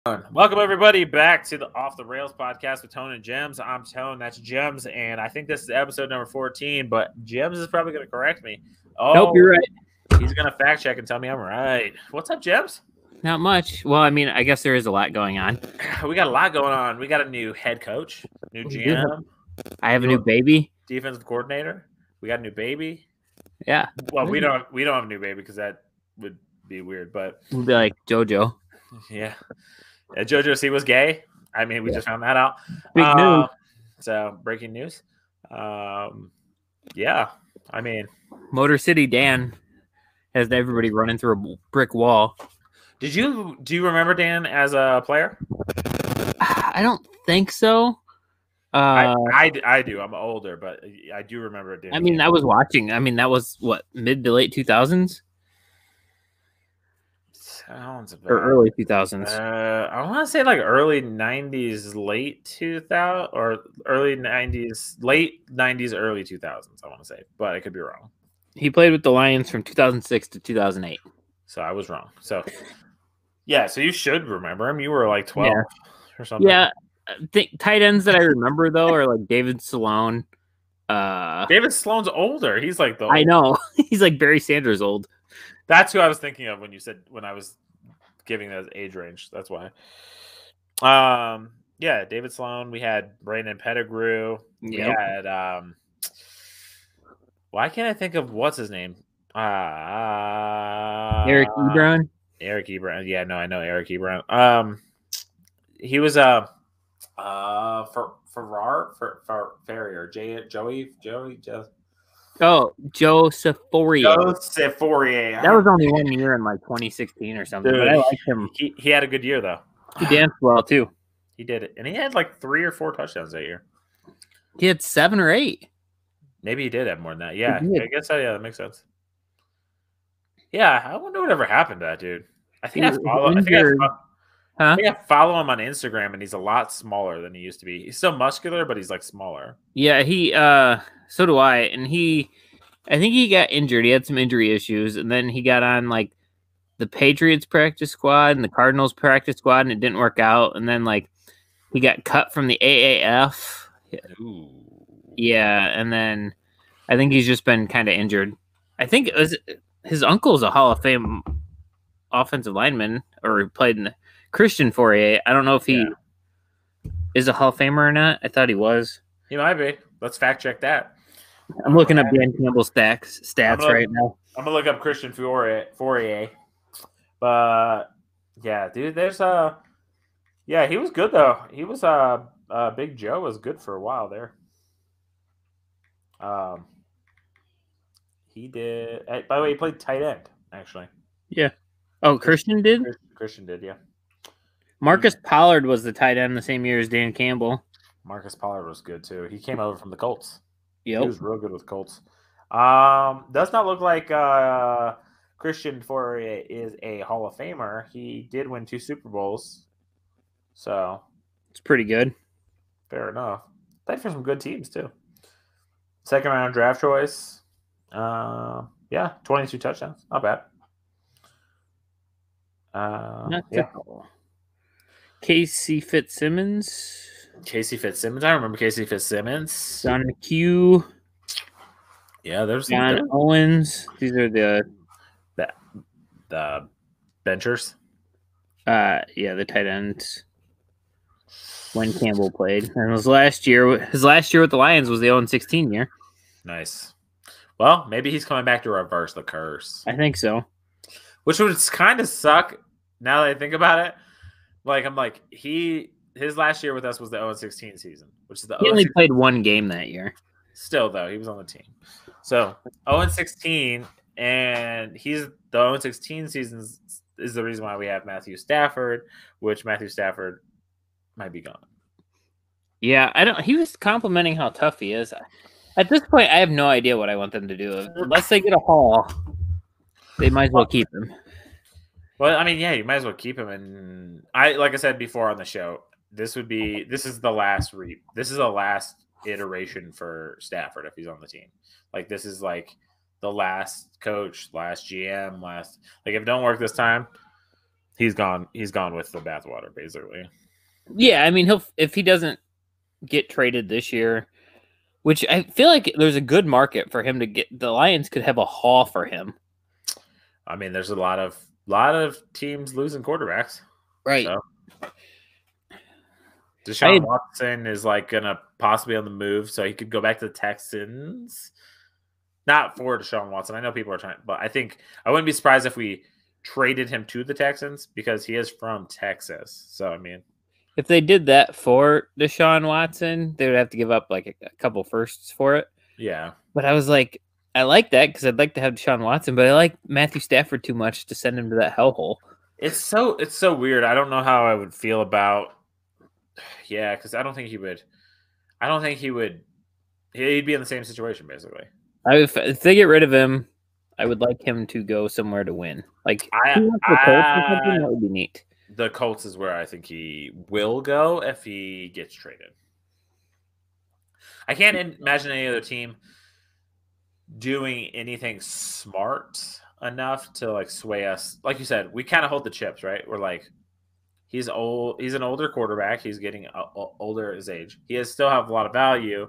Welcome everybody back to the Off the Rails podcast with Tone and Jems. I'm Tone, that's Jems, and I think this is episode number 14, but Jems is probably going to correct me. Nope, you're right. He's going to fact check and tell me I'm right. What's up, Jems? Not much. Well, I mean, I guess there is a lot going on. We got a lot going on. We got a new head coach, new GM. I have a new baby. Defensive coordinator. We got a new baby. Yeah. Well, we don't have a new baby because that would be weird, but we'll be like JoJo. Yeah. JoJo C was gay. I mean, we just found that out. Big news. So, breaking news. Yeah. I mean, Motor City Dan has everybody running through a brick wall. Do you remember Dan as a player? I don't think so. I do. I'm older, but I do remember Dan. I mean, I was watching. I mean, that was what, mid to late 2000s? Or early 2000s. I want to say like early 90s, late 2000, or early 90s, late 90s, early 2000s. I want to say, but I could be wrong. He played with the Lions from 2006 to 2008. So I was wrong. So yeah, so you should remember him. You were like 12 or something. Yeah, tight ends that I remember though are like David Sloan. David Sloan's older. He's like the. I know he's like Barry Sanders old. That's who I was thinking of when I was giving that age range. That's why. Yeah, David Sloan. We had Brandon Pettigrew. We had why can't I think of what's his name? Eric Ebron. Eric Ebron. Yeah, no, I know Eric Ebron. He was Ferrier. Joey. Oh, Joseph Fourier. Joseph Fourier. That was only 1 year in like 2016 or something. Dude, but I liked him. He had a good year though. He danced well too. He did it, and he had like 3 or 4 touchdowns that year. He had 7 or 8. Maybe he did have more than that. Yeah, I guess yeah, that makes sense. Yeah, I wonder whatever happened to that dude. I think I follow him on Instagram, and he's a lot smaller than he used to be. He's still muscular, but he's like smaller. Yeah, he so do I. And I think he got injured. He had some injury issues, and then he got on like the Patriots practice squad and the Cardinals practice squad, and it didn't work out. And then like he got cut from the AAF. Ooh. Yeah, and then I think he's just been kind of injured. I think it was his uncle's a Hall of Fame offensive lineman, or he played in the Christian Fourier. I don't know if he is a Hall of Famer or not. I thought he was. He might be. Let's fact check that. I'm looking up Dan Campbell's stats right now. I'm gonna look up Christian Fourier. But yeah, dude, there's yeah, he was good though. He was Big Joe was good for a while there. He did. By the way, he played tight end actually. Yeah. Oh, Christian did. Christian did, yeah. Marcus Pollard was the tight end the same year as Dan Campbell. Marcus Pollard was good too. He came over from the Colts. Yep. He was real good with Colts. Does not look like Christian Fourier is a Hall of Famer. He did win 2 Super Bowls, so it's pretty good. Fair enough. Played for some good teams too. 2nd round draft choice. Yeah, 22 touchdowns. Not bad. Casey Fitzsimmons. I remember Casey Fitzsimmons. Don McHugh. Yeah, there's John Owens. These are the benchers. Yeah, the tight ends. When Campbell played, and his last year with the Lions was the 0-16 year. Nice. Well, maybe he's coming back to reverse the curse. I think so. Which would kind of suck now that I think about it. Like, I'm like, his last year with us was the 0-16 season, which is he only played 1 game that year. Still, though, he was on the team. So 0-16, and he's the 0-16 seasons is the reason why we have Matthew Stafford, which Matthew Stafford might be gone. Yeah, he was complimenting how tough he is. At this point, I have no idea what I want them to do. Unless they get a haul, they might as well keep him. Well, I mean, yeah, you might as well keep him. And like I said before on the show, this is the last iteration for Stafford if he's on the team. Like, this is like the last coach, last GM, like if it don't work this time, he's gone. He's gone with the bathwater, basically. Yeah, I mean, if he doesn't get traded this year, which I feel like there's a good market for him to get. The Lions could have a haul for him. I mean, there's a lot of teams losing quarterbacks. Right. So Deshaun Watson is like gonna possibly on the move, so he could go back to the Texans. Not for Deshaun Watson. I know people are trying, but I think I wouldn't be surprised if we traded him to the Texans because he is from Texas. So I mean, if they did that for Deshaun Watson, they would have to give up like a couple firsts for it. yeah. But I was like, I like that because I'd like to have Deshaun Watson, but I like Matthew Stafford too much to send him to that hellhole. It's so weird. I don't know how I would feel about. Yeah, because I don't think he would. I don't think he would. He'd be in the same situation basically. If they get rid of him, I would like him to go somewhere to win. Like that would be neat. The Colts is where I think he will go if he gets traded. I can't imagine any other team doing anything smart enough to like sway us. Like you said, we kind of hold the chips, right? We're like, he's old. He's an older quarterback. He's getting older at his age. He still have a lot of value,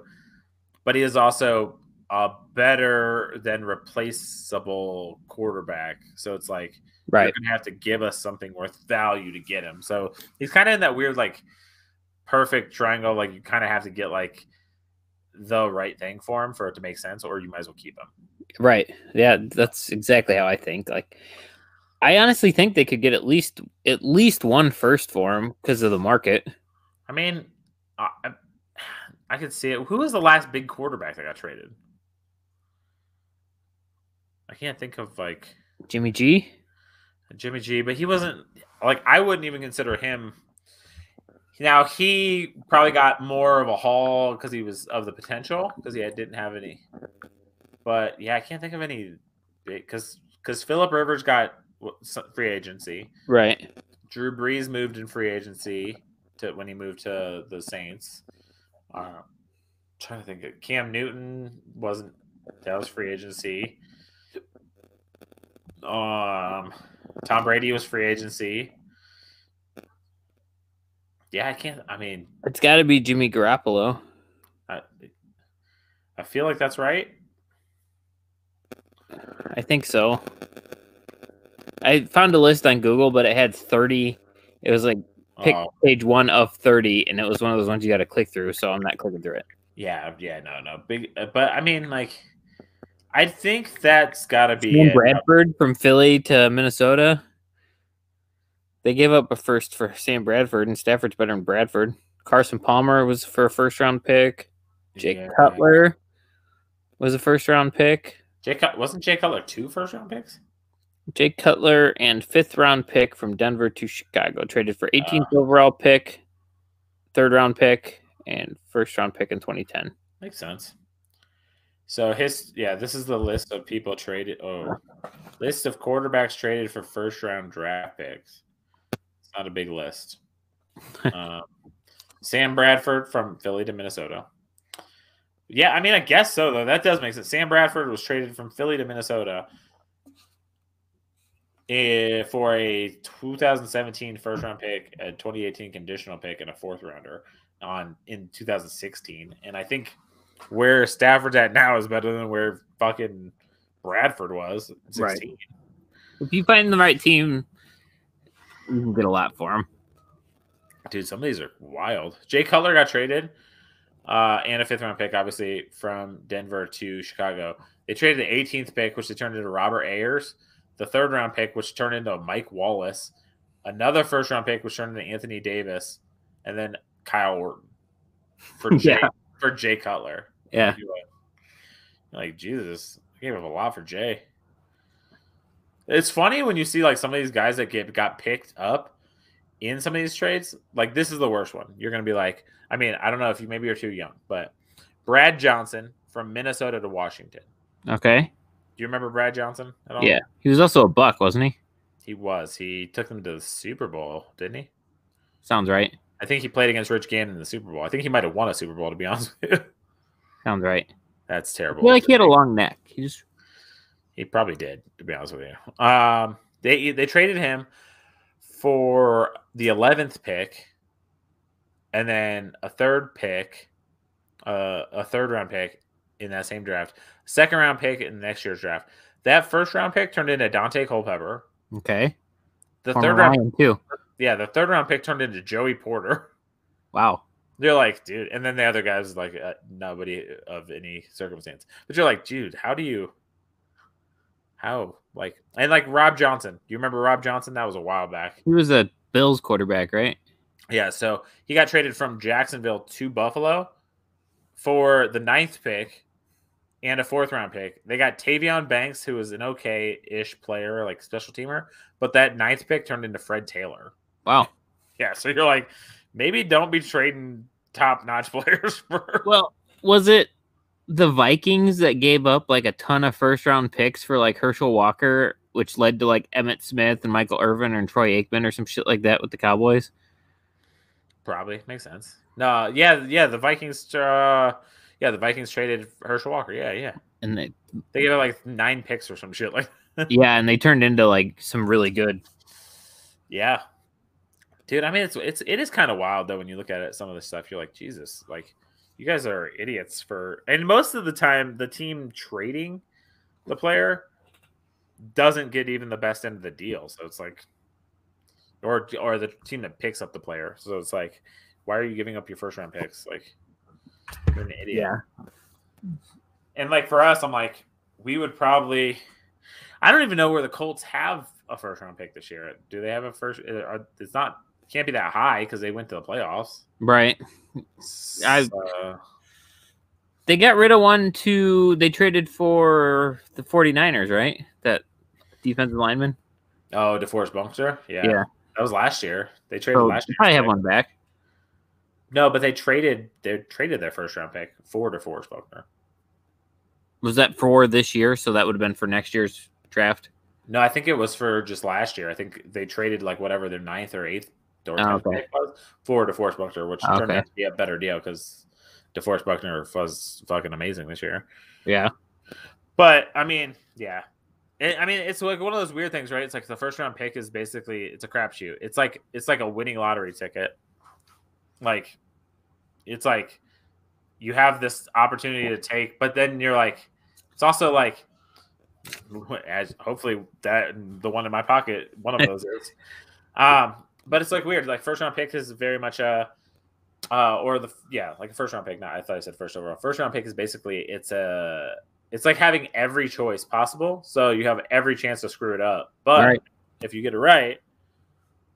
but he is also a better than replaceable quarterback. So it's like, right, you're gonna have to give us something worth value to get him. So he's kind of in that weird like perfect triangle. Like you kind of have to get like the right thing for him for it to make sense, or you might as well keep him. Right. Yeah, that's exactly how I think. Like, I honestly think they could get at least one first for him because of the market. I mean, I could see it. Who was the last big quarterback that got traded? I can't think of like Jimmy G, but he wasn't like I wouldn't even consider him. Now he probably got more of a haul because he was of the potential because he didn't have any. But yeah, I can't think of any because Phillip Rivers got free agency. Right. Drew Brees moved in free agency when he moved to the Saints. Trying to think of Cam Newton that was free agency. Tom Brady was free agency. Yeah, I can't. I mean, it's got to be Jimmy Garoppolo. I feel like that's right. I think so. I found a list on Google, but it had 30. It was like page 1 of 30, and it was one of those ones you got to click through. So I'm not clicking through it. Yeah, no, big. But I mean, like, I think that's got to be Sam Bradford from Philly to Minnesota. They gave up a first for Sam Bradford, and Stafford's better than Bradford. Carson Palmer was for a first-round pick. Jake Cutler was a first-round pick. Wasn't Jay Cutler 2 first-round picks? Jake Cutler and 5th-round pick from Denver to Chicago. Traded for 18th overall pick, 3rd-round pick, and 1st-round pick in 2010. Makes sense. So this is the list of people traded. List of quarterbacks traded for first-round draft picks. It's not a big list. Sam Bradford from Philly to Minnesota. Yeah, I mean, I guess so, though. That does make sense. Sam Bradford was traded from Philly to Minnesota for a 2017 first-round pick, a 2018 conditional pick, and a 4th-rounder in 2016. And I think where Stafford's at now is better than where fucking Bradford was in 16. Right. If you find the right team, you can get a lot for him. Dude, some of these are wild. Jay Cutler got traded. And a 5th-round pick, obviously, from Denver to Chicago. They traded the 18th pick, which they turned into Robert Ayers. The 3rd-round pick, which turned into Mike Wallace. Another 1st-round pick, which turned into Anthony Davis. And then Kyle Orton for Jay Cutler. Yeah. Like, Jesus, I gave up a lot for Jay. It's funny when you see, like, some of these guys that got picked up in some of these trades. Like, this is the worst one. You're going to be like, I mean, I don't know if maybe you're too young, but Brad Johnson from Minnesota to Washington. Okay. Do you remember Brad Johnson at all? Yeah. He was also a Buck, wasn't he? He was. He took them to the Super Bowl, didn't he? Sounds right. I think he played against Rich Gannon in the Super Bowl. I think he might have won a Super Bowl, to be honest with you. Sounds right. That's terrible. I feel like he had a long neck. He probably did, to be honest with you. They traded him for the 11th pick, and then a third round pick in that same draft, second round pick in next year's draft. That first round pick turned into Dante Culpepper. Okay. The Former third round Lion, too. Yeah, the third round pick turned into Joey Porter. Wow. They're like, dude, and then the other guy was like nobody of any circumstance. But you're like, dude, and like Rob Johnson. Do you remember Rob Johnson? That was a while back. He was a Bills quarterback, right? Yeah, so he got traded from Jacksonville to Buffalo for the 9th pick and a 4th round pick. They got Tavion Banks, who was an okay-ish player, like special teamer, but that 9th pick turned into Fred Taylor. Wow. Yeah, so you're like, maybe don't be trading top-notch players for. Well, was it the Vikings that gave up like a ton of first-round picks for like Herschel Walker, which led to like Emmitt Smith and Michael Irvin and Troy Aikman or some shit like that with the Cowboys? Probably makes sense. No, the Vikings. The Vikings traded Herschel Walker. Yeah. And they gave it like 9 picks or some shit like. Yeah, and they turned into like some really good. Yeah, dude. I mean, it is kind of wild though when you look at it. Some of the stuff you're like, Jesus, like you guys are idiots for. And most of the time, the team trading the player doesn't get even the best end of the deal. So it's like. Or the team that picks up the player. So it's like, why are you giving up your first round picks? Like, you're an idiot. Yeah. And like for us, I'm like, we would probably. I don't even know where the Colts have a first round pick this year. Do they have a first? It's not. Can't be that high because they went to the playoffs. Right. They got rid of one to. They traded for the 49ers, right? That defensive lineman. Oh, DeForest Buckner. Yeah. That was last year. They traded last year. Probably have one back. No, but they traded their first round pick for DeForest Buckner. Was that for this year? So that would have been for next year's draft? No, I think it was for just last year. I think they traded like whatever their 9th or 8th or 10th pick was for DeForest Buckner, which turned out to be a better deal because DeForest Buckner was fucking amazing this year. Yeah. But I mean, yeah. It's like one of those weird things, right? It's like the first round pick is basically it's a crapshoot. It's like a winning lottery ticket. Like, it's like you have this opportunity to take, but then you're like, it's also like, as hopefully that the one in my pocket, one of those is. But it's like weird. Like first round pick is very much like a first round pick. I thought I said first overall. First round pick is basically it's like having every choice possible, so you have every chance to screw it up. But if you get it right,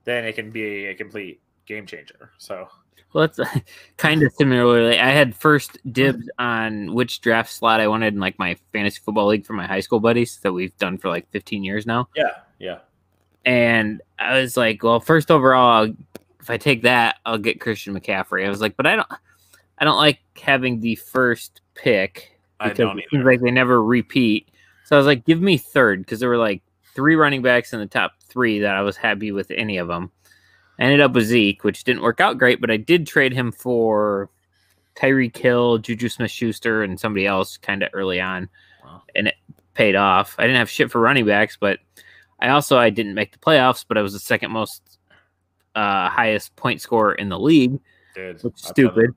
then it can be a complete game changer. So, well, it's kind of similarly. I had first dibs on which draft slot I wanted in like my fantasy football league for my high school buddies that we've done for like 15 years now. Yeah. And I was like, well, first overall, if I take that, I'll get Christian McCaffrey. I was like, but I don't like having the first pick. Because it seems like they never repeat. So I was like, give me third, because there were like 3 running backs in the top 3 that I was happy with any of them. I ended up with Zeke, which didn't work out great, but I did trade him for Tyreek Hill, Juju Smith-Schuster, and somebody else kind of early on. Wow. And it paid off. I didn't have shit for running backs, but I didn't make the playoffs, but I was the second most highest point scorer in the league. Dude, which is stupid.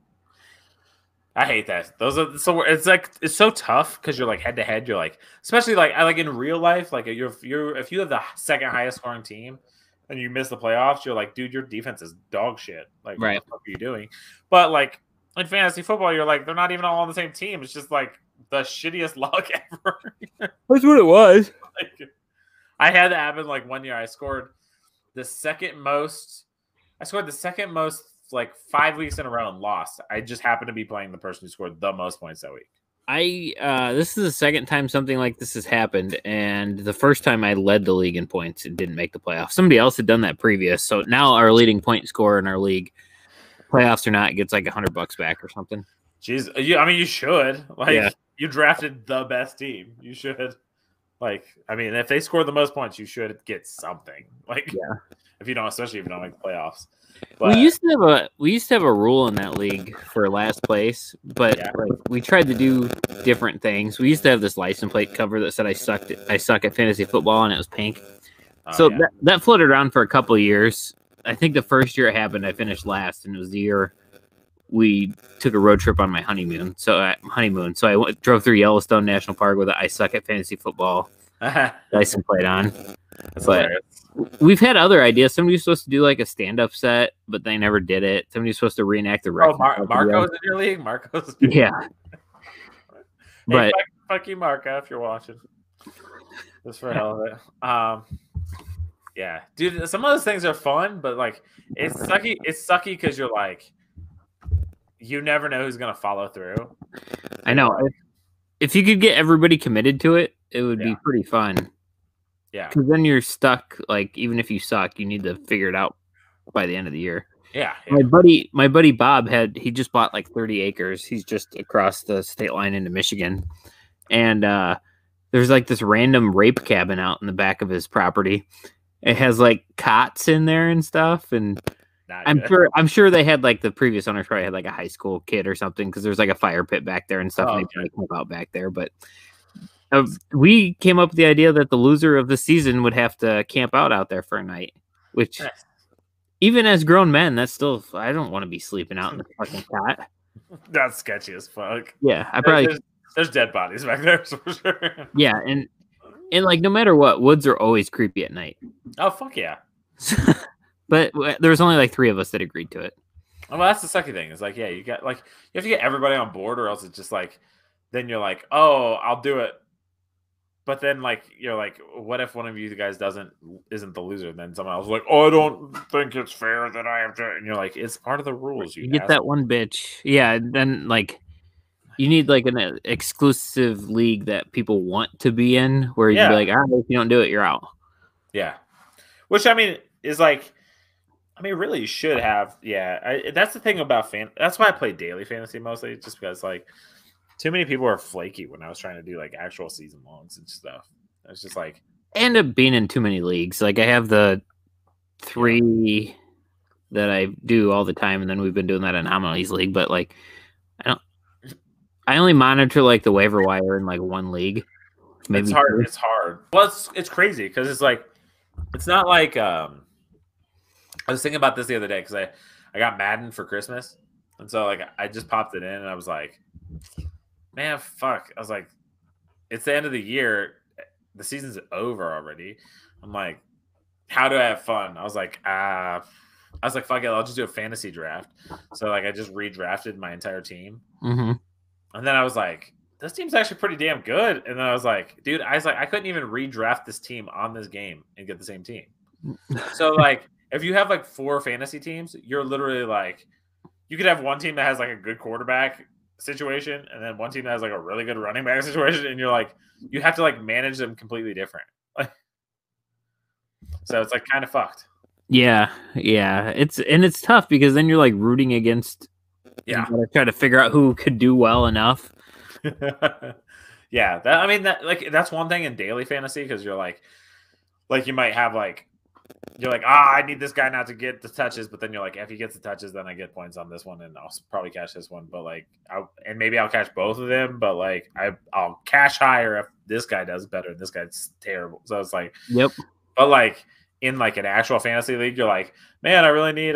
I hate that. Those are so it's so tough because you're like head to head. You're like, especially like in real life, like if you have the second highest scoring team and you miss the playoffs, you're like, dude, your defense is dog shit. Like, what the fuck are you doing? But like in fantasy football, you're like, they're not even all on the same team. It's just like the shittiest luck ever. That's what it was. Like, I had that happen like one year. I scored the second most like 5 weeks in a row and lost. I just happened to be playing the person who scored the most points that week. This is the second time something like this has happened, and the first time I led the league in points and didn't make the playoffs. Somebody else had done that previous, so now our leading point scorer in our league, playoffs or not, gets like $100 back or something. Jeez, you should. You drafted the best team. You should. If they score the most points, you should get something. If you don't, especially if you don't make the playoffs. But, we used to have a rule in that league for last place, but we tried to do different things. We used to have this license plate cover that said I suck at fantasy football, and it was pink. So yeah. that floated around for a couple of years. I think the first year it happened, I finished last, and it was the year we took a road trip on my honeymoon. So I drove through Yellowstone National Park with an I Suck at Fantasy Football Dyson played on. That's But hilarious. we've had other ideas. Somebody was supposed to do like a stand-up set, but they never did it. Somebody was supposed to reenact the Oh, record. Marco's in your league? Marco's. Yeah. Hey, But fuck you, Marco, if you're watching. Just for hell of it. Yeah, dude. Some of those things are fun, but like it's sucky. It's sucky because you're like, you never know who's gonna follow through. I know if you could get everybody committed to it, it would be pretty fun. Yeah, because then you're stuck. Like even if you suck, you need to figure it out by the end of the year. Yeah. My buddy Bob he just bought like 30 acres. He's just across the state line into Michigan, and there's like this random rape cabin out in the back of his property. It has like cots in there and stuff, and I'm sure they had like the previous owners probably had like a high school kid or something because there's like a fire pit back there and stuff. And they probably camp out back there, but we came up with the idea that the loser of the season would have to camp out there for a night, which even as grown men, that's still I don't want to be sleeping out in the fucking cot. That's sketchy as fuck. Yeah, I probably there's dead bodies back there for sure. Yeah, and like no matter what, woods are always creepy at night. Oh fuck yeah! But there was only like 3 of us that agreed to it. Well, that's the sucky thing. It's like, yeah, you got like you have to get everybody on board, or else it's just like, then you're like, oh, I'll do it. But then like you're like, what if one of you guys isn't the loser? And then someone else is like, oh, I don't think it's fair that I have to. And you're like, it's part of the rules. You get that one bitch, yeah. And then like. You need like an exclusive league that people want to be in, where you can be like, all right, if you don't do it, you're out. Yeah, which I mean is like, really you should have. Yeah, that's the thing about That's why I play daily fantasy mostly, just because like too many people are flaky when I was trying to do like actual season longs and stuff. It's just like I end up being in too many leagues. Like I have the 3 that I do all the time, and then we've been doing that in Anomalies League, but like I only monitor like the waiver wire in like 1 league. Maybe it's hard. Well, it's crazy because it's like it's not like I was thinking about this the other day because I got Madden for Christmas, and so like I just popped it in and I was like, man, fuck. I was like, it's the end of the year, the season's over already. I'm like, how do I have fun? I was like, fuck it, I'll just do a fantasy draft. So like I just redrafted my entire team. Mm-hmm. And then I was like, this team's actually pretty damn good. And then I was like, dude, I couldn't even redraft this team on this game and get the same team. So like, if you have like 4 fantasy teams, you're literally like, you could have one team that has like a good quarterback situation, and then one team that has like a really good running back situation, and you're like, you have to like manage them completely different. So it's like kind of fucked. Yeah. It's tough because then you're like rooting against. Yeah, you gotta try to figure out who could do well enough. Yeah, that's one thing in daily fantasy because you're like you might have like you're like I need this guy not to get the touches, but then you're like if he gets the touches, then I get points on this one, and I'll probably cash this one. But like maybe I'll cash both of them, but like I'll cash higher if this guy does better and this guy's terrible. So it's like yep. But like in like an actual fantasy league, you're like, man, I really need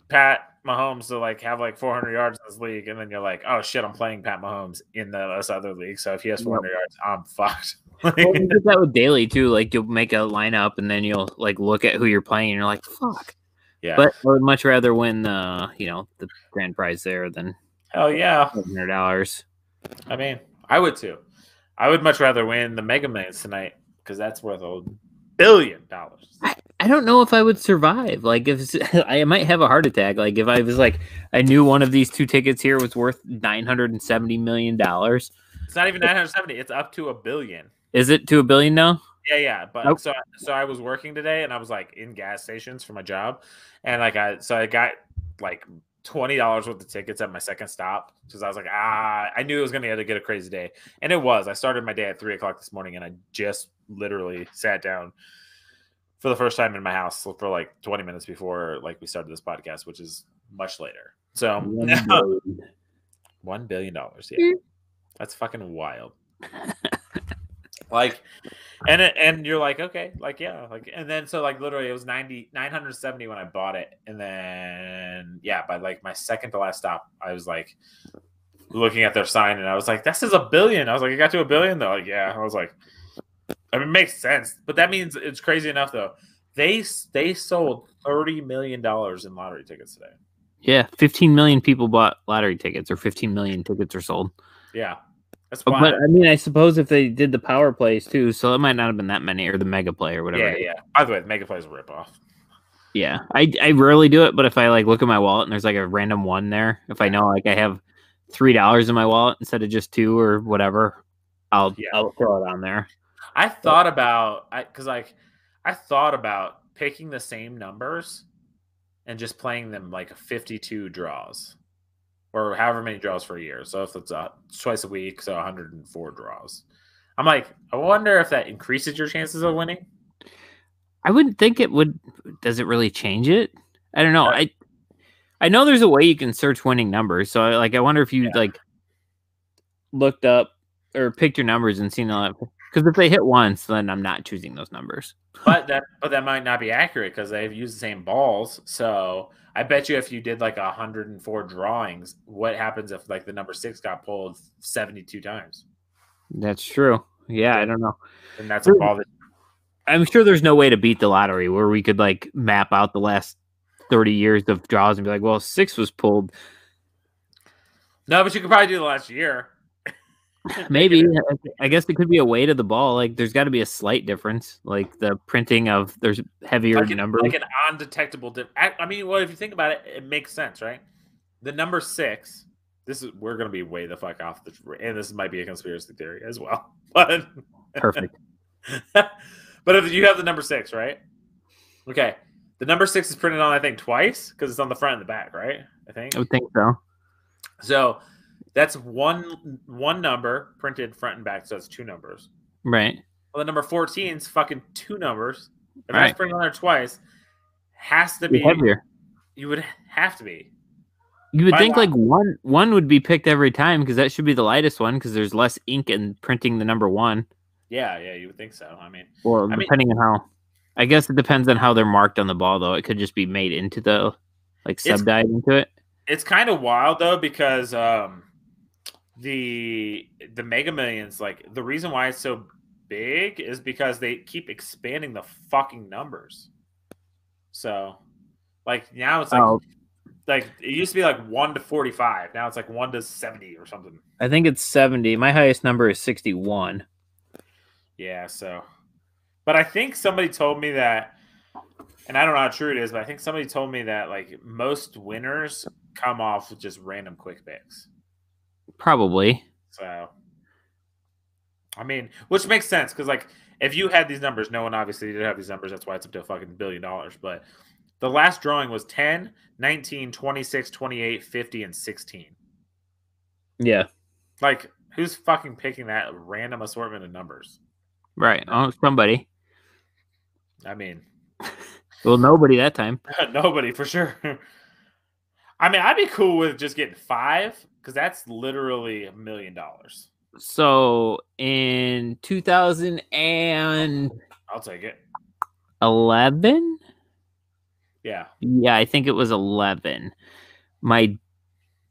Pat Mahomes to like have like 400 yards in this league, and then you're like, oh shit, I'm playing Pat Mahomes in this other league, so if he has 400 yards, I'm fucked. Well, you get that with daily too. Like you'll make a lineup, and then you'll like look at who you're playing, and you're like, fuck. Yeah. But I would much rather win the grand prize there than hell yeah, $100. I mean, I would too. I would much rather win the Mega Millions tonight because that's worth $1 billion. I don't know if I would survive. Like if I might have a heart attack. Like if I was like I knew one of these 2 tickets here was worth $970 million. It's not even 970. It's up to $1 billion. Is it to $1 billion now? Yeah. But so I was working today, and I was like in gas stations for my job, and like I got like $20 worth of tickets at my second stop because I was like, I knew it was gonna get a crazy day, and it was. I started my day at 3:00 this morning, and I just literally sat down for the first time in my house for like 20 minutes before like we started this podcast, which is much later. So $1 billion. Yeah, that's fucking wild. Like, and you're like, okay, like, yeah, like, and then so like literally it was 970 when I bought it, and then yeah, by like my second to last stop, I was like looking at their sign, and I was like, this is $1 billion. I was like, it got to $1 billion. They're like, yeah. I was like, I mean, it makes sense, but that means it's crazy enough though. They sold $30 million in lottery tickets today. Yeah, 15 million people bought lottery tickets, or 15 million tickets are sold. Yeah, that's But wild. I mean, I suppose if they did the power plays too, so it might not have been that many, or the mega play or whatever. Yeah, yeah. By the way, the mega play is a ripoff. Yeah, I rarely do it, but if I like look at my wallet and there's like a random one there, if I know like I have $3 in my wallet instead of just $2 or whatever, I'll throw it on there. I thought about I thought about picking the same numbers and just playing them like 52 draws or however many draws for a year. So if it's twice a week, so 104 draws. I'm like, I wonder if that increases your chances of winning. I wouldn't think it would. Does it really change it? I don't know. I know there's a way you can search winning numbers. So I wonder if you like looked up or picked your numbers and seen all that. Because if they hit once, then I'm not choosing those numbers. But that might not be accurate because they've used the same balls. So I bet you if you did like 104 drawings, what happens if like the number 6 got pulled 72 times? That's true. Yeah, I don't know. And that's a ball that I'm sure there's no way to beat the lottery where we could like map out the last 30 years of draws and be like, well, 6 was pulled. No, but you could probably do the last year. Maybe. I guess it could be a weight of the ball. Like there's got to be a slight difference. Like the printing of there's heavier numbers. Like an undetectable difference. I mean, well, if you think about it, it makes sense, right? The number 6. We're gonna be way the fuck off and this might be a conspiracy theory as well. But perfect. But if you have the number 6, right? Okay. The number 6 is printed on, I think, twice because it's on the front and the back, right? I would think so. So that's one number printed front and back, so that's 2 numbers. Right. Well, the number 14 is fucking 2 numbers. If that's printed on there twice, has to be heavier. You would have to be. You would think like one would be picked every time because that should be the lightest one because there's less ink in printing the number 1. Yeah, you would think so. I mean, depending on how, I guess it depends on how they're marked on the ball, though. It could just be made into the sub-dyed into it. It's kind of wild though because the Mega Millions, like the reason why it's so big is because they keep expanding the fucking numbers. So, like now it's like it used to be like 1 to 45. Now it's like 1 to 70 or something. I think it's 70. My highest number is 61. Yeah, so. But I think somebody told me that, and I don't know how true it is, but I think somebody told me that like most winners come off with just random quick picks. Probably. So, I mean, which makes sense because like if you had these numbers, no one obviously did have these numbers. That's why it's up to a fucking $1 billion. But the last drawing was 10, 19, 26, 28, 50, and 16. Yeah. Like, who's fucking picking that random assortment of numbers? Right. Oh, somebody. I mean. Well, nobody that time. Nobody, for sure. I mean, I'd be cool with just getting 5 because that's literally $1 million. So, in 2000 and... I'll take it. 11? Yeah. Yeah, I think it was 11. My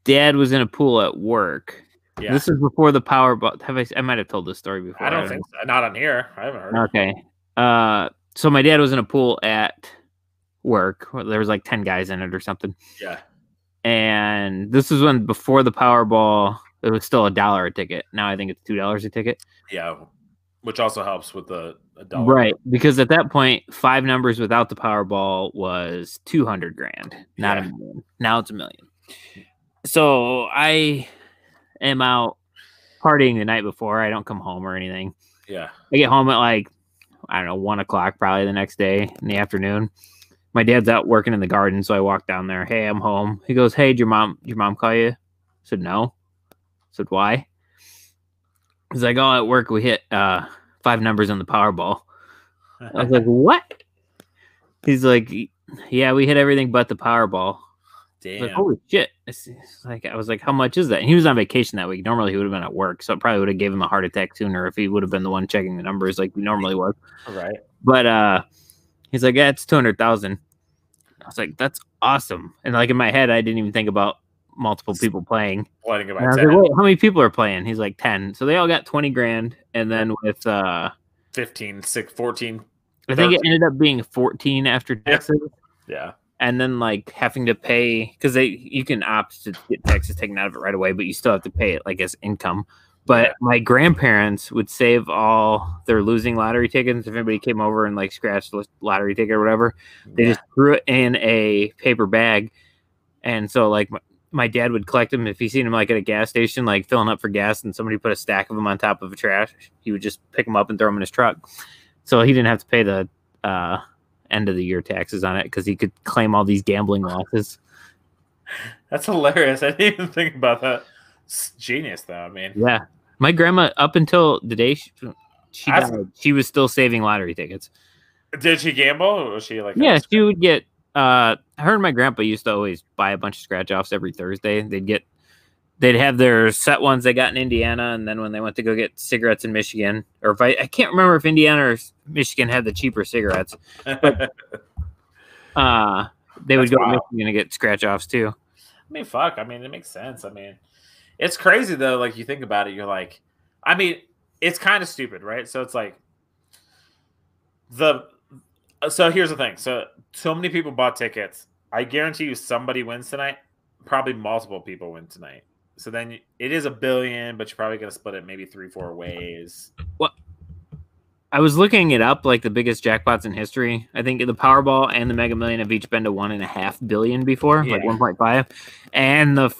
dad was in a pool at work. Yeah. This is before the Powerball. I might have told this story before. I don't think so. Not on here. I haven't heard. Okay. So my dad was in a pool at work. There was like 10 guys in it or something. Yeah. And this is when before the Powerball, it was still $1 a ticket. Now I think it's $2 a ticket. Yeah. Which also helps with the $1. Right. Because at that point, 5 numbers without the Powerball was $200,000, not $1 million. Now it's $1 million. So I am out partying the night before. I don't come home or anything. Yeah. I get home at like, I don't know, 1 o'clock probably the next day in the afternoon. My dad's out working in the garden, so I walk down there. Hey, I'm home. He goes, hey, did your mom call you? I said, no. I said, why? He's like, oh, at work we hit 5 numbers on the Powerball. I was like, what? He's like, yeah, we hit everything but the Powerball. Damn. Like, holy shit. I was like, how much is that? And he was on vacation that week. Normally he would have been at work, so it probably would have gave him a heart attack sooner if he would have been the one checking the numbers like he normally was. Right. But he's like, yeah, it's 200,000. I was like, that's awesome. And like in my head, I didn't even think about multiple people playing. Playing And I was like, wait, how many people are playing? He's like 10. So they all got 20 grand. And then with 15, 6, 14. I think it ended up being 14 after taxes. Yeah. And then like having to pay because you can opt to get taxes taken out of it right away, but you still have to pay it like as income. But my grandparents would save all their losing lottery tickets. If anybody came over and like scratched the lottery ticket or whatever, they just threw it in a paper bag. And so like my dad would collect them if he seen them like at a gas station, like filling up for gas, and somebody put a stack of them on top of a trash. He would just pick them up and throw them in his truck. So he didn't have to pay the end of the year taxes on it because he could claim all these gambling losses. That's hilarious. I didn't even think about that. It's genius, though. I mean, yeah, my grandma up until the day she died, she was still saving lottery tickets. Did she gamble, or was she like? Yeah, she would get. Her and my grandpa used to always buy a bunch of scratch offs every Thursday. They'd have their set ones they got in Indiana, and then when they went to go get cigarettes in Michigan, or if I can't remember if Indiana or Michigan had the cheaper cigarettes, but they would go to Michigan and get scratch offs too. I mean, fuck. I mean, it makes sense. I mean, it's crazy though. Like you think about it, you're like, I mean, it's kind of stupid, right? So it's like So here's the thing. So many people bought tickets. I guarantee you somebody wins tonight. Probably multiple people win tonight. So then it is $1 billion, but you're probably going to split it maybe 3-4 ways. Well, I was looking it up, like the biggest jackpots in history. I think the Powerball and the Mega Million have each been to $1.5 billion before, like 1.5. And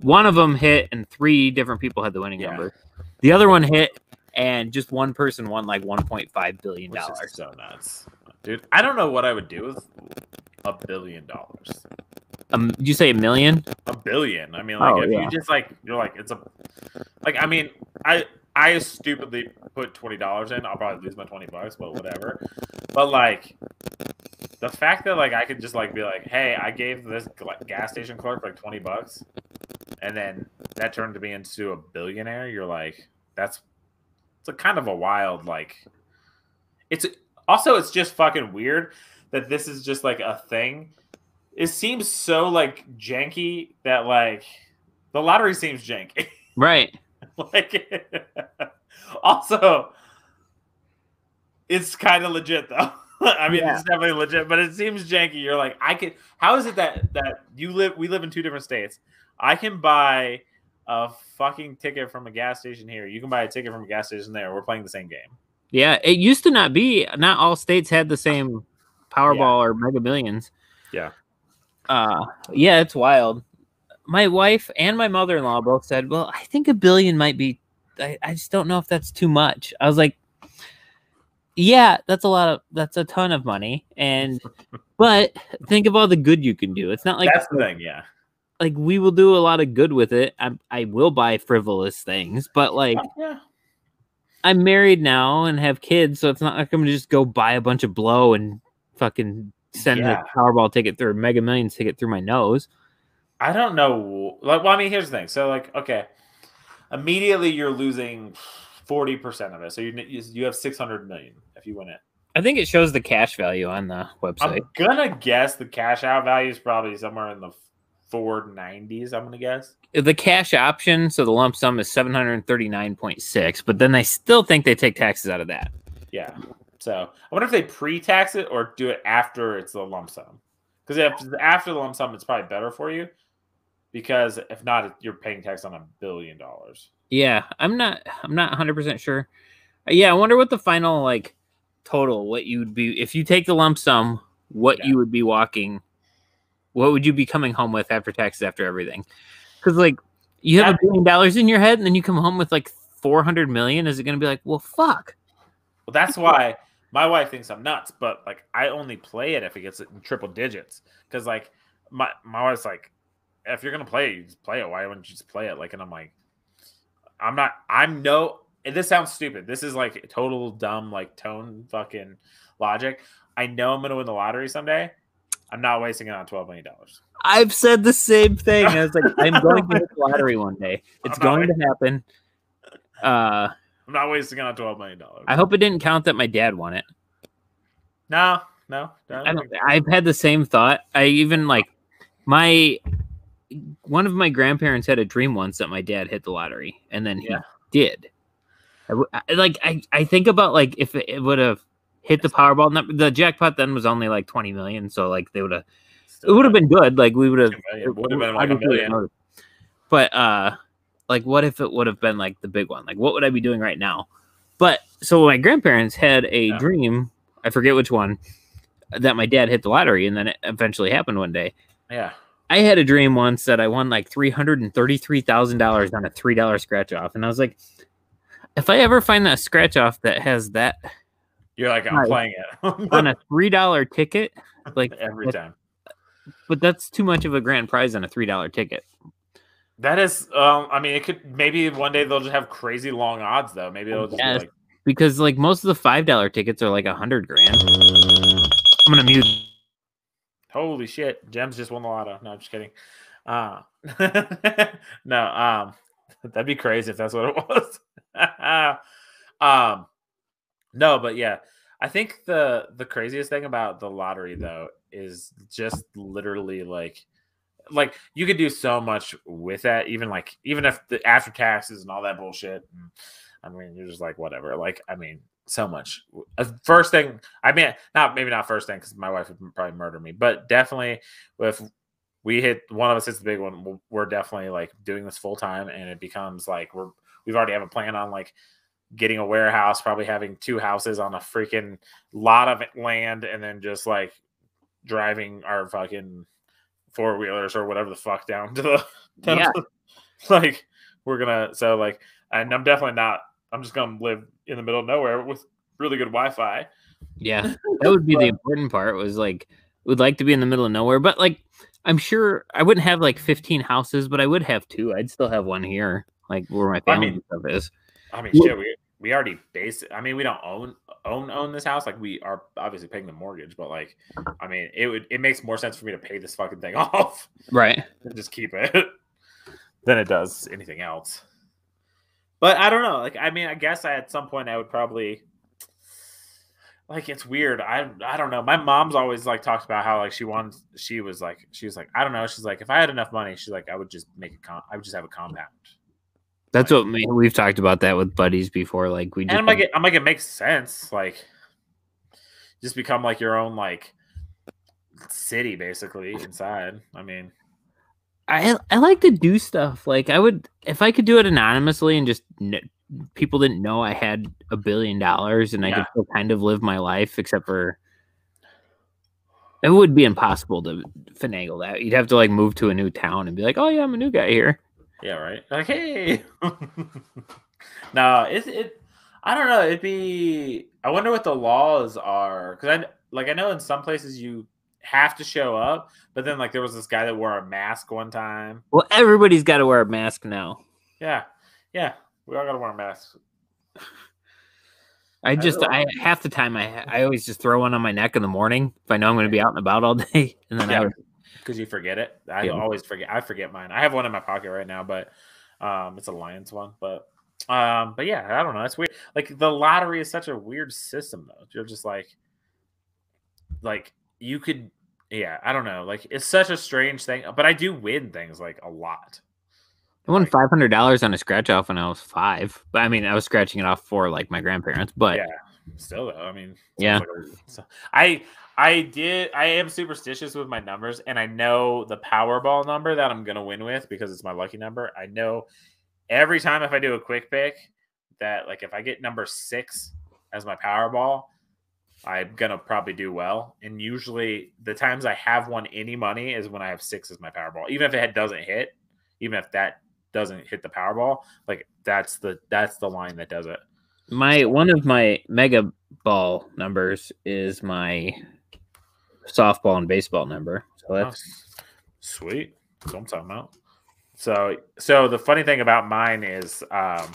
one of them hit, and 3 different people had the winning number. The other one hit, and just one person won like $1.5 billion. Which is so nuts. Dude, I don't know what I would do with $1 billion. Did you say $1 million? $1 billion. I mean, like, you just like, you're like, it's a, like, I mean, I stupidly put $20 in. I'll probably lose my $20, but whatever. But like, the fact that like I could just like be like, hey, I gave this gas station clerk like $20, and then that turned to me into a billionaire. You're like, it's a kind of a wild like. It's just fucking weird that this is just like a thing. It seems so like janky that like the lottery seems janky. Right. Like also it's kind of legit though. I mean, it's definitely legit, but it seems janky. You're like, how is it that we live in 2 different states? I can buy a fucking ticket from a gas station here. You can buy a ticket from a gas station there. We're playing the same game. Yeah, it used to not be. Not all states had the same Powerball or Mega Millions. Yeah. Yeah, it's wild. My wife and my mother-in-law both said, well, I think $1 billion might be, I just don't know if that's too much. I was like, yeah, that's a ton of money. But think of all the good you can do. It's not like that's the thing. Yeah. Like we will do a lot of good with it. I will buy frivolous things, but like, I'm married now and have kids. So it's not like I'm going to just go buy a bunch of blow and fucking send a Powerball ticket through a Mega Millions ticket through my nose. I don't know. Like, well, I mean, here's the thing. So, like, okay, immediately you're losing 40% of it. So you have 600 million if you win it. I think it shows the cash value on the website. I'm gonna guess the cash out value is probably somewhere in the 490s. I'm gonna guess the cash option. So the lump sum is 739.6, but then I still think they take taxes out of that. Yeah. So I wonder if they pre-tax it or do it after it's the lump sum. Because if after the lump sum, it's probably better for you. Because if not, you're paying tax on $1 billion. Yeah, I'm not 100% sure. Yeah, I wonder what the final like total, what you would be if you take the lump sum, what you would be walking. What would you be coming home with after taxes, after everything? Because like you have $1 billion in your head, and then you come home with like 400 million. Is it going to be like, well, fuck? Well, that's why my wife thinks I'm nuts. But like, I only play it if it gets in triple digits. Because like my wife's like, if you're gonna play it, you just play it. Why wouldn't you just play it? Like, and I'm like, and this sounds stupid. This is like total dumb, like tone fucking logic. I know I'm gonna win the lottery someday. I'm not wasting it on $12 million. I've said the same thing. I was like, I'm going to hit the lottery one day. It's going to happen. I'm not wasting it on $12 million. I hope it didn't count that my dad won it. No. I've had the same thought. I even like one of my grandparents had a dream once that my dad hit the lottery, and then he did. I think about like if it would have hit the Powerball, the jackpot then was only like 20 million, so like they would have. It would have been good. Like we would have. It would have been like $1 million. But like what if it would have been like the big one? Like what would I be doing right now? But so my grandparents had a dream. I forget which one. That my dad hit the lottery, and then it eventually happened one day. Yeah. I had a dream once that I won like $333,000 on a $3 scratch off, and I was like, if I ever find that scratch off that has that, you're like, I'm playing it on a $3 ticket, like every time. But that's too much of a grand prize on a $3 ticket. That is, I mean, it could maybe one day they'll just have crazy long odds though. Maybe it'll just be like because like most of the $5 tickets are like $100 grand. I'm gonna mute. Holy shit! Jems just won the lotto. No, I'm just kidding. No, that'd be crazy if that's what it was. No, but yeah, I think the craziest thing about the lottery though is just literally like you could do so much with that, even if the after taxes and all that bullshit. I mean, you're just like whatever. Like, I mean, so much. First thing, I mean, maybe not first thing because my wife would probably murder me, but definitely if we hit one of us hits the big one, we're definitely like doing this full time, and it becomes like we've already have a plan on like getting a warehouse, probably having 2 houses on a freaking lot of land, and then just like driving our fucking 4-wheelers or whatever the fuck down to the like we're gonna and I'm definitely not. I'm just gonna live in the middle of nowhere with really good Wi-Fi. Yeah, that would be the important part. Was like, would like to be in the middle of nowhere, but like, I'm sure I wouldn't have like 15 houses, but I would have 2. I'd still have one here, like where my family stuff is. I mean, shit, we already I mean, we don't own this house. Like, we are obviously paying the mortgage, but like, I mean, it makes more sense for me to pay this fucking thing off, right, and just keep it than it does anything else. But I don't know. Like, I mean, I guess at some point I would probably like. It's weird. I don't know. My mom's always like talked about how like she was like I don't know. She's like, if I had enough money, she's like, I would just I would just have a compound. That's like, what we've talked about that with buddies before. Like we just, and I'm like, it makes sense. Like, just become like your own like city basically inside. I mean. I like to do stuff like I would if I could do it anonymously and just people didn't know I had $1 billion and I could still kind of live my life, except for it would be impossible to finagle that. You'd have to like move to a new town and be like, oh yeah, I'm a new guy here. Yeah, right. Like, hey. No, I don't know. It'd be. I wonder what the laws are because I know in some places you have to show up, but then like there was this guy that wore a mask one time. Well, everybody's got to wear a mask now. Yeah, we all got to wear a mask. I half the time I always just throw one on my neck in the morning if I know I'm going to be out and about all day, and then because you forget it. I always forget. I forget mine. I have one in my pocket right now, but it's a Lions one. But yeah, I don't know. It's weird. Like the lottery is such a weird system, though. You're just like you could, I don't know. Like it's such a strange thing, but I do win things like a lot. I won $500 on a scratch off when I was 5, but I mean I was scratching it off for like my grandparents. But yeah, still though. I mean, yeah. I am superstitious with my numbers, and I know the Powerball number that I'm gonna win with because it's my lucky number. I know every time if I do a quick pick that like if I get number 6 as my Powerball, I'm gonna probably do well. And usually the times I have won any money is when I have 6 as my Powerball. Even if it doesn't hit, even if that doesn't hit the Powerball, like that's the line that does it. One of my mega ball numbers is my softball and baseball number. So that's sweet. That's what I'm talking about. So the funny thing about mine is that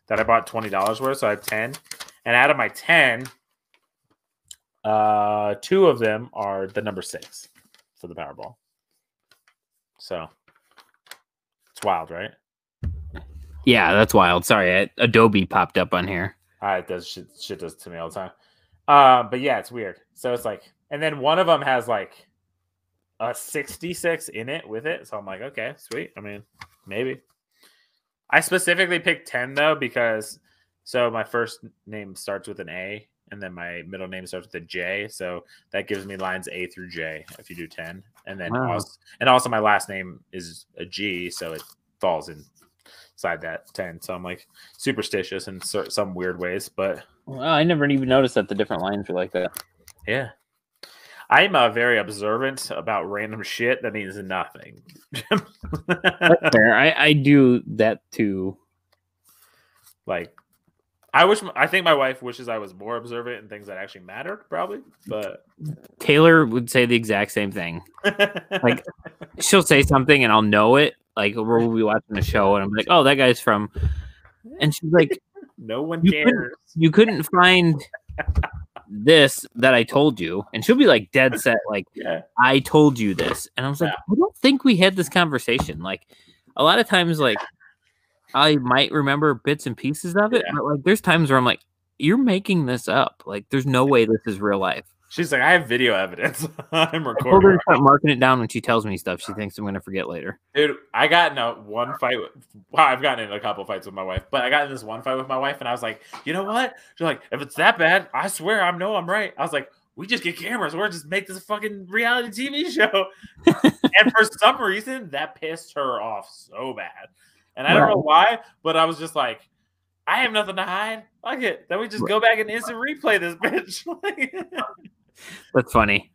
I bought $20 worth, so I have 10. And out of my 10, 2 of them are the number 6. for the Powerball. So it's wild, right? Yeah, that's wild. Sorry, Adobe popped up on here. It does shit does to me all the time. But yeah, it's weird. So it's like, and then one of them has like a 66 in it with it. So I'm like, okay, sweet. I mean, maybe. I specifically picked 10 though because so my first name starts with an A and then my middle name starts with a J. So that gives me lines A through J if you do 10. And then also my last name is a G, so it falls inside that 10. So I'm like superstitious in some weird ways, but I never even noticed that the different lines were like that. Yeah. I'm very observant about random shit that means nothing. That's fair. I do that too. Like, I think my wife wishes I was more observant in things that actually mattered, probably. But Taylor would say the exact same thing. Like, she'll say something and I'll know it. Like, we'll be watching a show and I'm like, oh, that guy's from. And she's like, no one cares. You couldn't find this that I told you. And she'll be like dead set, like, yeah. I told you this. And I was like, I don't think we had this conversation. Like, a lot of times, like, I might remember bits and pieces of it, but like there's times where I'm like, you're making this up. Like, there's no way this is real life. She's like, I have video evidence. I'm recording. I told her to start marking it down when she tells me stuff she thinks I'm going to forget later. Dude, I got in one fight. I've gotten in a couple fights with my wife, but I got in this one fight with my wife, and I was like, you know what? She's like, if it's that bad, I swear I'm right. I was like, we just get cameras. We're just make this a fucking reality TV show. And for some reason, that pissed her off so bad. And I don't know why, but I was just like, I have nothing to hide. Fuck it. Then we just go back and instant replay this bitch. That's funny.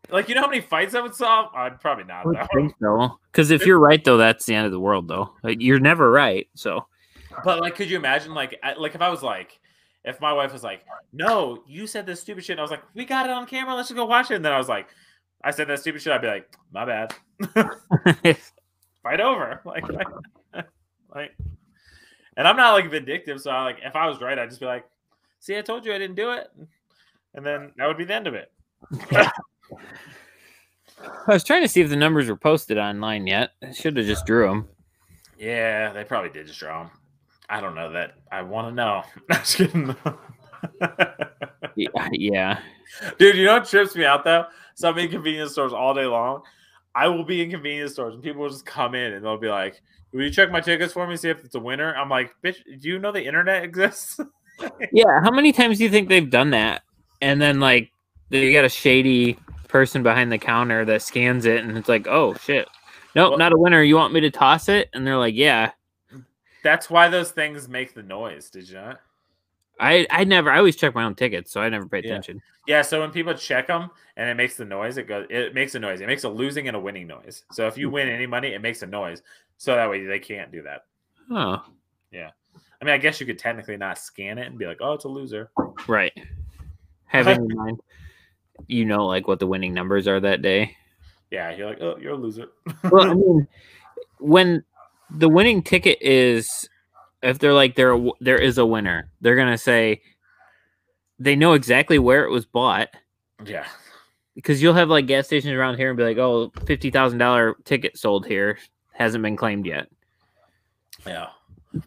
Like, you know how many fights I would solve? I'd probably not. I think so. Because if you're right, though, that's the end of the world, though. Like, you're never right. So, but like, could you imagine, like if I was like, if my wife was like, no, you said this stupid shit. And I was like, we got it on camera. Let's just go watch it. And then I was like, I said that stupid shit. I'd be like, my bad. Fight over. Like, and I'm not like vindictive, so if I was right, I'd just be like, see, I told you I didn't do it, and then that would be the end of it. I was trying to see if the numbers were posted online yet. I should have just drew them. Yeah, they probably did just draw them. I don't know that. I want to know. Just kidding. Yeah. Dude, you know what trips me out though? So I'm in convenience stores all day long. I will be in convenience stores and people will just come in and they'll be like, will you check my tickets for me, see if it's a winner? I'm like, bitch, do you know the internet exists? Yeah, how many times do you think they've done that? And then, like, you got a shady person behind the counter that scans it, and it's like, oh, shit. Nope, not a winner. You want me to toss it? And they're like, yeah. That's why those things make the noise, did you not? I always check my own tickets, so I never pay attention. Yeah, so when people check them and it makes the noise, it makes a noise. It makes a losing and a winning noise. So if you win any money, it makes a noise. So that way they can't do that. Oh. Yeah. I mean, I guess you could technically not scan it and be like, oh, it's a loser. Right. Having in mind, you know, like what the winning numbers are that day. Yeah, you're like, oh, you're a loser. Well, I mean, when the winning ticket is, if they're like, there is a winner, they're going to say they know exactly where it was bought. Yeah. Because you'll have like gas stations around here and be like, oh, $50,000 ticket sold here. Hasn't been claimed yet. Yeah.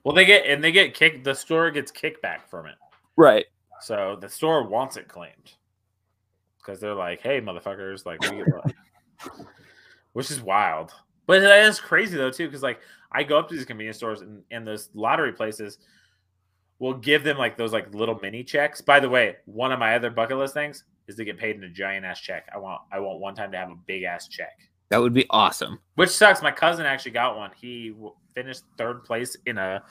Well, the store gets kickback from it. Right. So the store wants it claimed. Because they're like, hey, motherfuckers, like, we get money. Which is wild. But that is crazy, though, too, because, like, I go up to these convenience stores and those lottery places will give them, like, those, like, little mini checks. By the way, one of my other bucket list things is to get paid in a giant-ass check. I want one time to have a big-ass check. That would be awesome. Which sucks. My cousin actually got one. He finished third place in a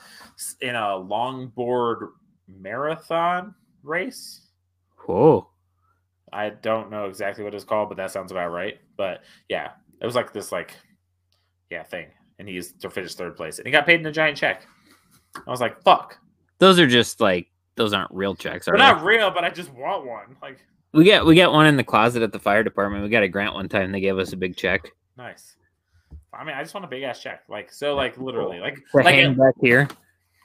longboard marathon race. Whoa. I don't know exactly what it's called, but that sounds about right. But yeah, it was like this, thing, and he used to finish third place, and he got paid in a giant check. I was like, "Fuck." Those are just like those aren't real checks. They're not real, but I just want one. Like we got one in the closet at the fire department. We got a grant one time. They gave us a big check. Nice. I mean, I just want a big ass check, like literally, back here.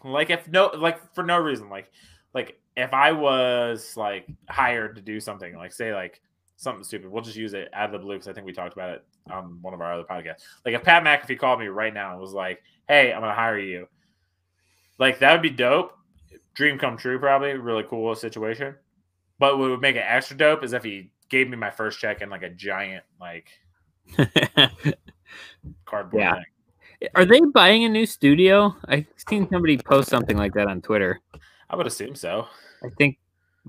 For no reason, like if I was like hired to do something, like say like something stupid. We'll just use it out of the blue because I think we talked about it on one of our other podcasts. Like if Pat McAfee called me right now and was like, "Hey, I'm gonna hire you," like that would be dope. Dream come true, probably really cool situation. But what would make it extra dope is if he gave me my first check in like a giant like cardboard Yeah. thing. Are they buying a new studio? I've seen somebody post something like that on Twitter. I would assume so. I think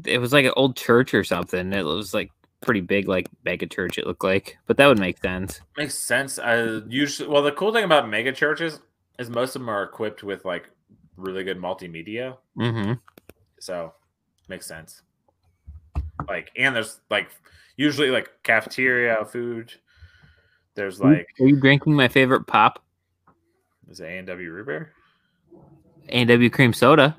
it was like an old church or something. It was like pretty big, like mega church. It looked like, but that would make sense. Makes sense. Usually, well, the cool thing about mega churches is most of them are equipped with like really good multimedia. Mm-hmm. So makes sense. Like, and there's like usually like cafeteria food. There's like, Are you drinking my favorite pop? is it A&W root beer? A&W cream soda.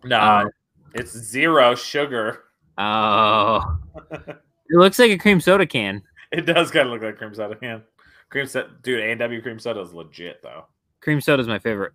No, it's 0 sugar. Oh, it looks like a cream soda can. It does kind of look like cream soda can. Cream soda, dude. A&W cream soda is legit though. Cream soda is my favorite.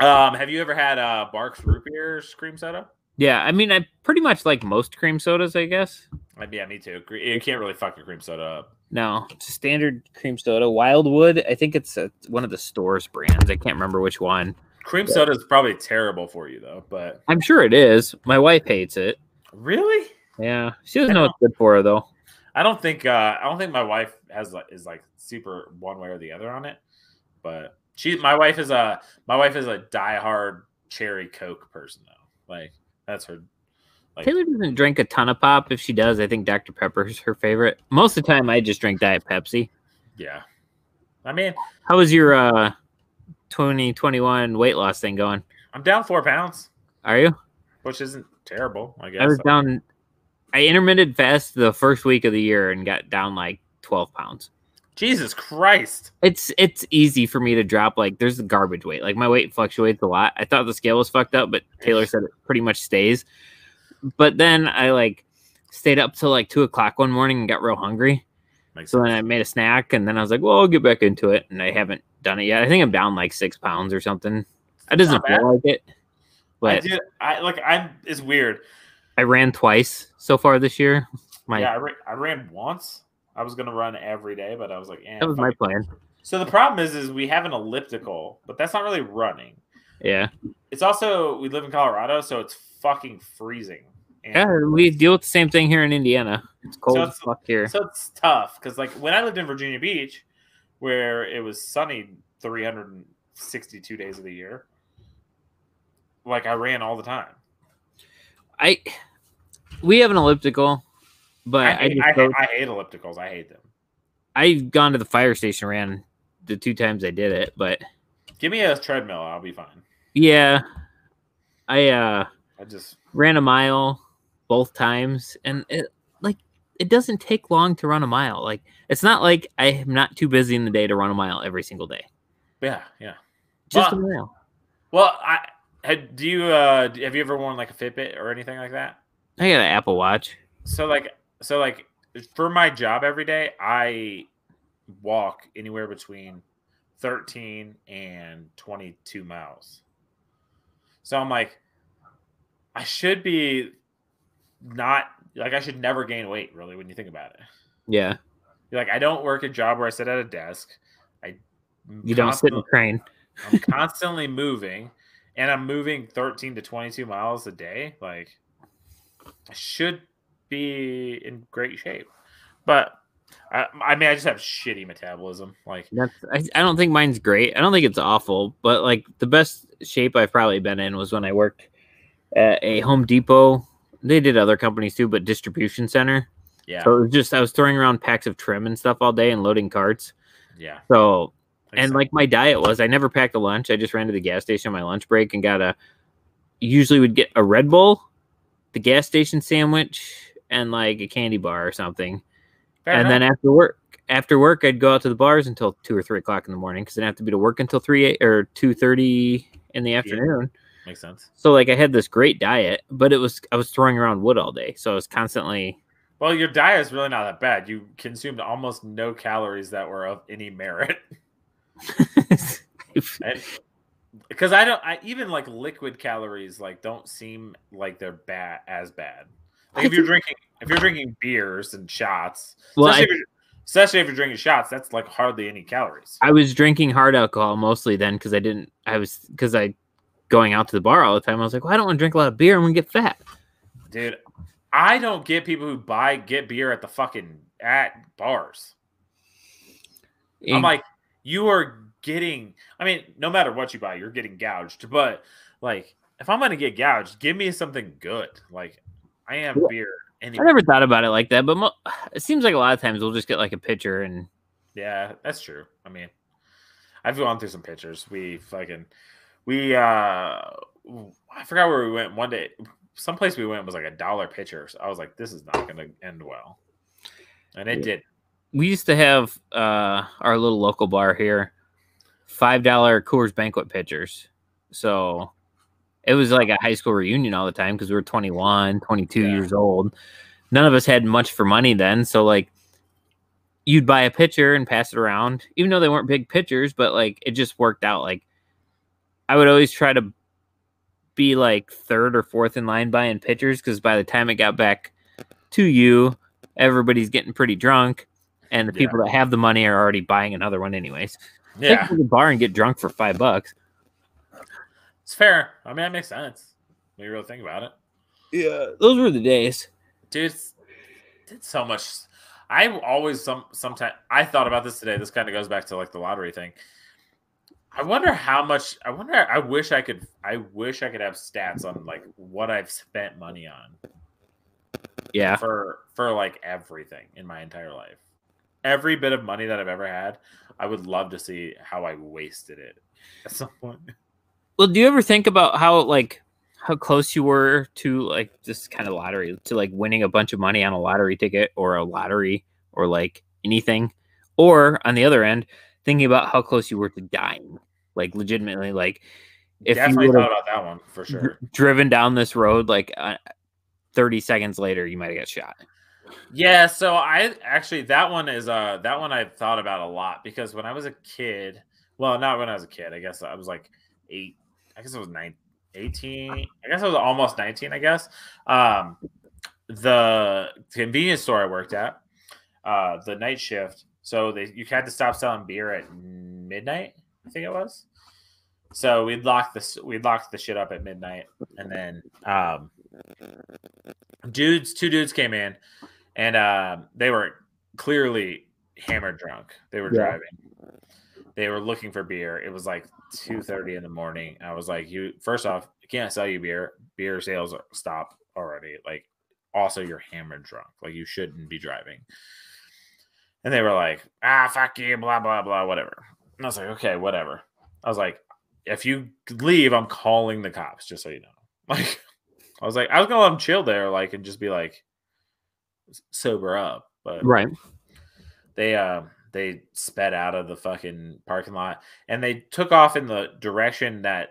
Have you ever had Barks root beer's cream soda? Yeah, I mean, I pretty much like most cream sodas, I guess. Yeah, me too. You can't really fuck your cream soda up. No, it's a standard cream soda. Wildwood, I think it's one of the store's brands. I can't remember which one. Cream soda is probably terrible for you though, but I'm sure it is. My wife hates it. Really? Yeah, she doesn't know what's good for her though. I don't think my wife is like super one way or the other on it, but my wife is a diehard cherry Coke person though. Like that's her. Like, Taylor doesn't drink a ton of pop. If she does, I think Dr. Pepper is her favorite. Most of the time, I just drink Diet Pepsi. Yeah, I mean, how was your 2021 weight loss thing going? I'm down 4 pounds. Are you? Which isn't terrible, I guess. I was down. I intermittent fast the first week of the year and got down like 12 pounds. Jesus Christ. It's easy for me to drop. Like there's the garbage weight. Like my weight fluctuates a lot. I thought the scale was fucked up, but Taylor said it pretty much stays. But then I like stayed up till like 2:00 one morning and got real hungry. So then I made a snack and then I was like, well, I'll get back into it. And I haven't done it yet. I think I'm down like 6 pounds or something. It doesn't feel like it. But it's weird. I ran twice so far this year. I ran once. I was gonna run every day, but I was like, that was my plan. So the problem is we have an elliptical, but that's not really running. Yeah. It's also we live in Colorado, so it's fucking freezing. And yeah, we deal with the same thing here in Indiana. It's cold as fuck here. So it's tough because like when I lived in Virginia Beach, where it was sunny 362 days of the year, like I ran all the time. We have an elliptical, but I hate ellipticals. I hate them. I've gone to the fire station, ran the 2 times I did it, but give me a treadmill, I'll be fine. Yeah, I just ran a mile both times, and it doesn't take long to run a mile. Like it's not like I'm not too busy in the day to run a mile every single day. Yeah. Just a mile. Well, have you ever worn like a Fitbit or anything like that? I got an Apple Watch. So for my job every day, I walk anywhere between 13 and 22 miles. So I'm like, I should be not like I should never gain weight really when you think about it. Yeah. You're like I don't work a job where I sit at a desk. You don't sit and train. I'm constantly moving, and I'm moving 13 to 22 miles a day. Like I should be in great shape, but I mean, I just have shitty metabolism. Like I don't think mine's great. I don't think it's awful, but like the best shape I've probably been in was when I worked at a Home Depot. They did other companies too, but distribution center. Yeah. So it was just I was throwing around packs of trim and stuff all day and loading carts. Yeah. So like my diet was I never packed a lunch. I just ran to the gas station on my lunch break and usually would get a Red Bull, the gas station sandwich, and like a candy bar or something. Fair enough. Then after work, I'd go out to the bars until 2 or 3 o'clock in the morning because I'd have to be to work until 3 or 2:30 in the afternoon. Makes sense. So like I had this great diet, but I was throwing around wood all day, so I was constantly. Well, your diet is really not that bad. You consumed almost no calories that were of any merit. Because I even like liquid calories like don't seem like they're as bad. Like if you're drinking beers and shots, Well, especially if you're drinking shots, that's like hardly any calories. I was drinking hard alcohol mostly then because I going out to the bar all the time. I was like, well, I don't want to drink a lot of beer. I'm gonna get fat. Dude, I don't get people who get beer at at bars. I'm like, you are getting. I mean, no matter what you buy, you're getting gouged. But like, if I'm gonna get gouged, give me something good. Like, I am beer. Anyway. I never thought about it like that, but it seems like a lot of times we'll just get like a pitcher and. Yeah, that's true. I mean, I've gone through some pitchers. I forgot where we went one day. Someplace we went was like $1 pitcher. So I was like, this is not going to end well. And it did. We used to have our little local bar here, $5 Coors Banquet pitchers. So it was like a high school reunion all the time because we were 21, 22 years old. None of us had much for money then. So like you'd buy a pitcher and pass it around, even though they weren't big pitchers, but like it just worked out. Like I would always try to be like third or fourth in line buying pitchers because by the time it got back to you, everybody's getting pretty drunk, and the people that have the money are already buying another one anyways. Take it to the bar and get drunk for $5. It's fair. I mean, that makes sense when you really think about it. Yeah, those were the days, dude. Did so much. I always sometimes I thought about this today. This kind of goes back to like the lottery thing. I wonder how much. I wish I could have stats on like what I've spent money on. Yeah. For like everything in my entire life, every bit of money that I've ever had, I would love to see how I wasted it at some point. Well, do you ever think about how close you were to like this kind of lottery, to like winning a bunch of money on a lottery ticket or a lottery or like anything? Or on the other end, thinking about how close you were to dying, like legitimately, like if definitely you thought about that one for sure. Driven down this road, like 30 seconds later, you might have got shot. Yeah, so that one I've thought about a lot because when I was a kid, well, not when I was a kid, I guess I was like 8. I guess it was 18. I guess I was almost 19. I guess the convenience store I worked at, the night shift. So you had to stop selling beer at midnight. I think it was. So we'd lock the shit up at midnight, and then two dudes came in, and they were clearly hammered drunk. They were driving. They were looking for beer. It was like 2:30 in the morning. I was like, first off, I can't sell you beer. Beer sales stop already. Like, also you're hammered drunk. Like, you shouldn't be driving. And they were like, fuck you, blah, blah, blah, whatever. And I was like, okay, whatever. I was like, if you leave, I'm calling the cops, just so you know. Like, I was going to let them chill there, like, and just be like, sober up. But right. They sped out of the fucking parking lot, and they took off in the direction that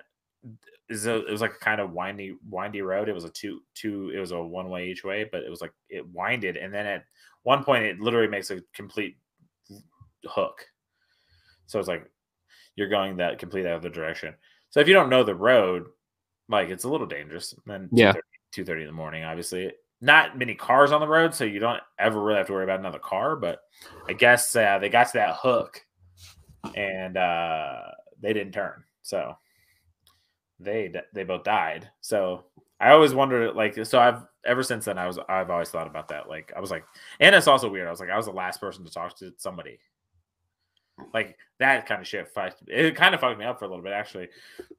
it was like a kind of windy road. It was it was a one-way each way, but it was like it winded, and then at one point it literally makes a complete hook. So it's like you're going that complete other direction. So if you don't know the road, like, it's a little dangerous. And then 2:30 in the morning, obviously. Not many cars on the road, so you don't ever really have to worry about another car. But I guess they got to that hook, and they didn't turn, so they both died. So I always wondered, like, so I've ever since then I've always thought about that. Like, I was like, and it's also weird. I was like, I was the last person to talk to somebody. Like, that kind of shit. It kind of fucked me up for a little bit, actually.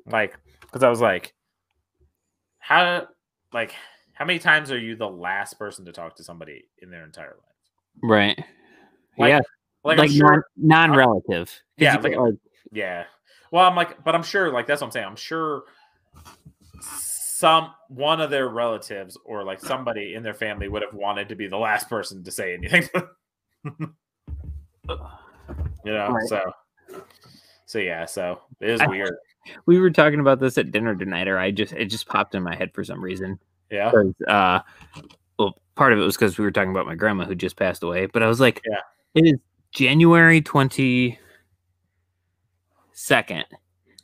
Like, because I was like, how many times are you the last person to talk to somebody in their entire life? Right. Like, yeah. Like sure, non-relative. Yeah. Yeah. Well, I'm like, but I'm sure, like, that's what I'm saying. I'm sure one of their relatives or like somebody in their family would have wanted to be the last person to say anything. Right. So yeah, so it is weird. We were talking about this at dinner tonight, or it just popped in my head for some reason. Yeah. Well, part of it was because we were talking about my grandma who just passed away, but I was like, it is January 22nd.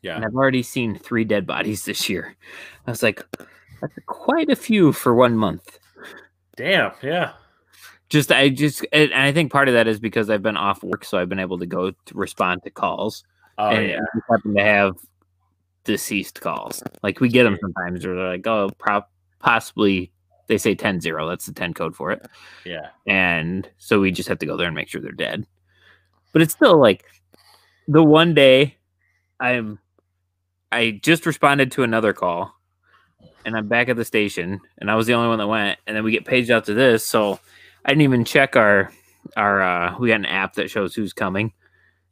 Yeah. And I've already seen 3 dead bodies this year. I was like, that's quite a few for 1 month. Damn. Yeah. And I think part of that is because I've been off work, so I've been able to go to respond to calls, Oh and yeah. we just happen to have deceased calls. Like we get them sometimes, or they're like, oh, possibly they say 10-0. That's the 10 code for it. Yeah. And so we just have to go there and make sure they're dead. But it's still like the one day I just responded to another call, and I'm back at the station, and I was the only one that went, and then we get paged out to this, so I didn't even check our we got an app that shows who's coming,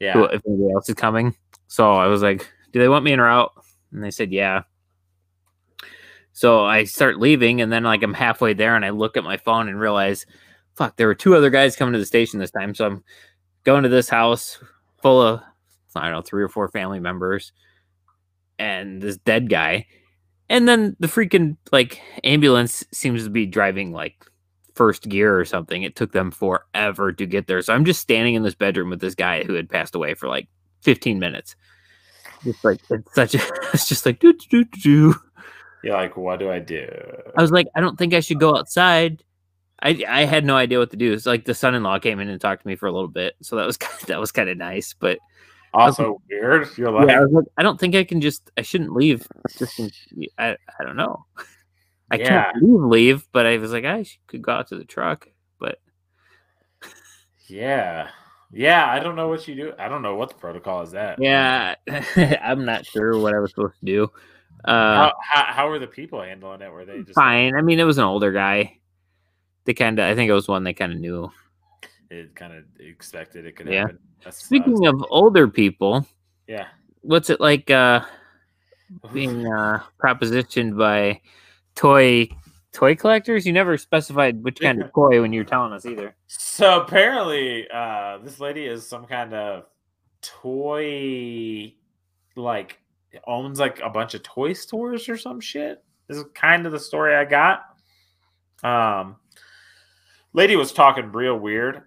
Yeah. if anybody else is coming. So I was like, do they want me en route? And they said yeah. So I start leaving, and then like I'm halfway there, and I look at my phone and realize, fuck, there were 2 other guys coming to the station this time. So I'm going to this house full of, I don't know, 3 or 4 family members and this dead guy. And then the freaking like ambulance seems to be driving like first gear or something. It took them forever to get there. So I'm just standing in this bedroom with this guy who had passed away for like 15 minutes. It's like it's just like do do do do. You're like, what do I do? I was like, I don't think I should go outside. I had no idea what to do. It's like the son-in-law came in and talked to me for a little bit, so that was kind of nice. But Also weird. You're like, yeah, I was like, I don't think I can I shouldn't leave. I don't know. I can't leave, but I was like, I could go out to the truck, but yeah. I don't know what you do. I don't know what the protocol is that. yeah, I'm not sure what I was supposed to do. How were the people handling it? Were they just fine? I mean, it was an older guy. I think it was one they kind of knew. It kind of expected it could happen. Speaking of older people, yeah, what's it like being propositioned by toy collectors? You never specified which kind of toy when you were telling us either. So apparently, this lady is some kind of toy, like owns like a bunch of toy stores or some shit. This is kind of the story I got. Lady was talking real weird.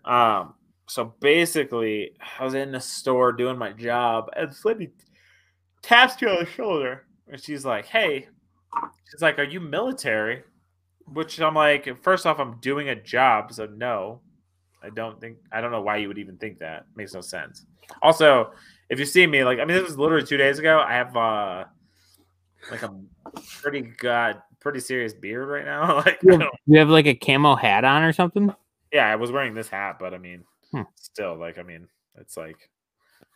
So basically, I was in the store doing my job, and this lady taps me on the shoulder, and she's like, "Hey," she's like, "Are you military?" Which I'm like, first off, I'm doing a job, so no, I don't know why you would even think that. Makes no sense. Also, if you see me, like, I mean, this was literally 2 days ago. I have like a pretty serious beard right now. Like, you have like a camo hat on or something? Yeah, I was wearing this hat, but I mean, still, like, I mean, it's like,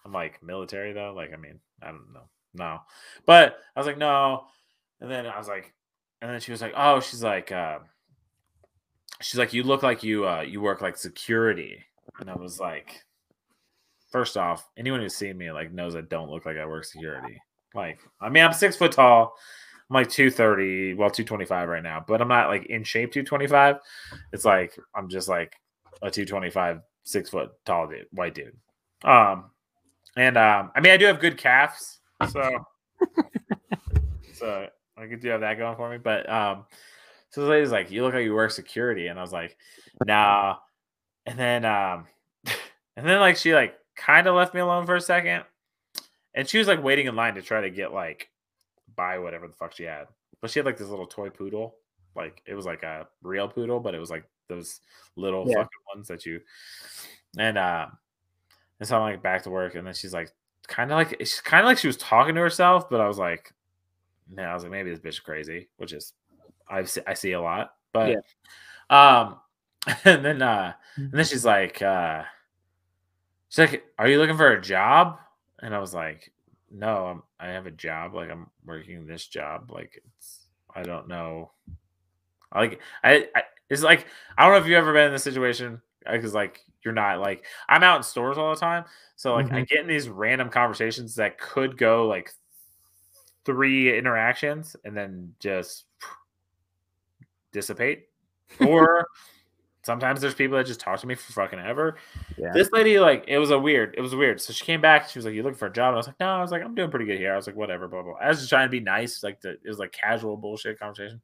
I'm like military though. Like, I mean, I don't know, no, but I was like, no, and then I was like, and then she was like, oh, she's like, you look like you work like security, and I was like, first off, anyone who's seen me like knows I don't look like I work security. Like, I mean, I'm 6 foot tall. I'm like 230, well, 225 right now, but I'm not like in shape 225. It's like I'm just like a 225, 6 foot tall dude, white dude. I mean, I do have good calves, so I do have that going for me. But so the lady's like, you look like you work security, and I was like, nah. And then like she like kind of left me alone for a second, and she was like waiting in line to try to get like buy whatever the fuck she had. But she had like this little toy poodle. Like it was like a real poodle, but it was like those little fucking ones that you and so I'm like back to work, and then she's like kind of like she was talking to herself, but I was like, no, I was like, maybe this bitch is crazy, which is I see a lot. But and then she's like, are you looking for a job? And I was like, no, I have a job. Like, I'm working this job. Like, I don't know. Like, it's like, I don't know if you've ever been in this situation, because like you're not like, I'm out in stores all the time, so like I get in these random conversations that could go like 3 interactions and then just dissipate, or sometimes there's people that just talk to me for fucking ever. Yeah. This lady, like, it was weird. So she came back. She was like, "You looking for a job?" And I was like, "No." I was like, "I'm doing pretty good here." I was like, "Whatever, blah, blah." I was just trying to be nice. Like, it was like casual bullshit conversation.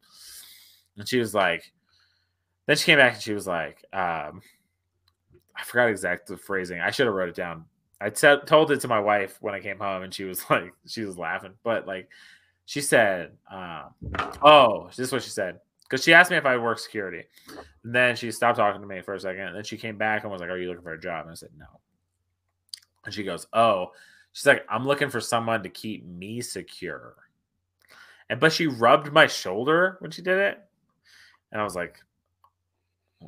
And she was like, then she came back and she was like, I forgot exactly the phrasing. I should have wrote it down. I told it to my wife when I came home, and she was laughing. But like, she said, "Oh, this is what she said." because she asked me if I work security. And then she stopped talking to me for a second. And then she came back and was like, "Are you looking for a job?" And I said, "No." And she goes, "Oh." She's like, "I'm looking for someone to keep me secure." But she rubbed my shoulder when she did it. And I was like,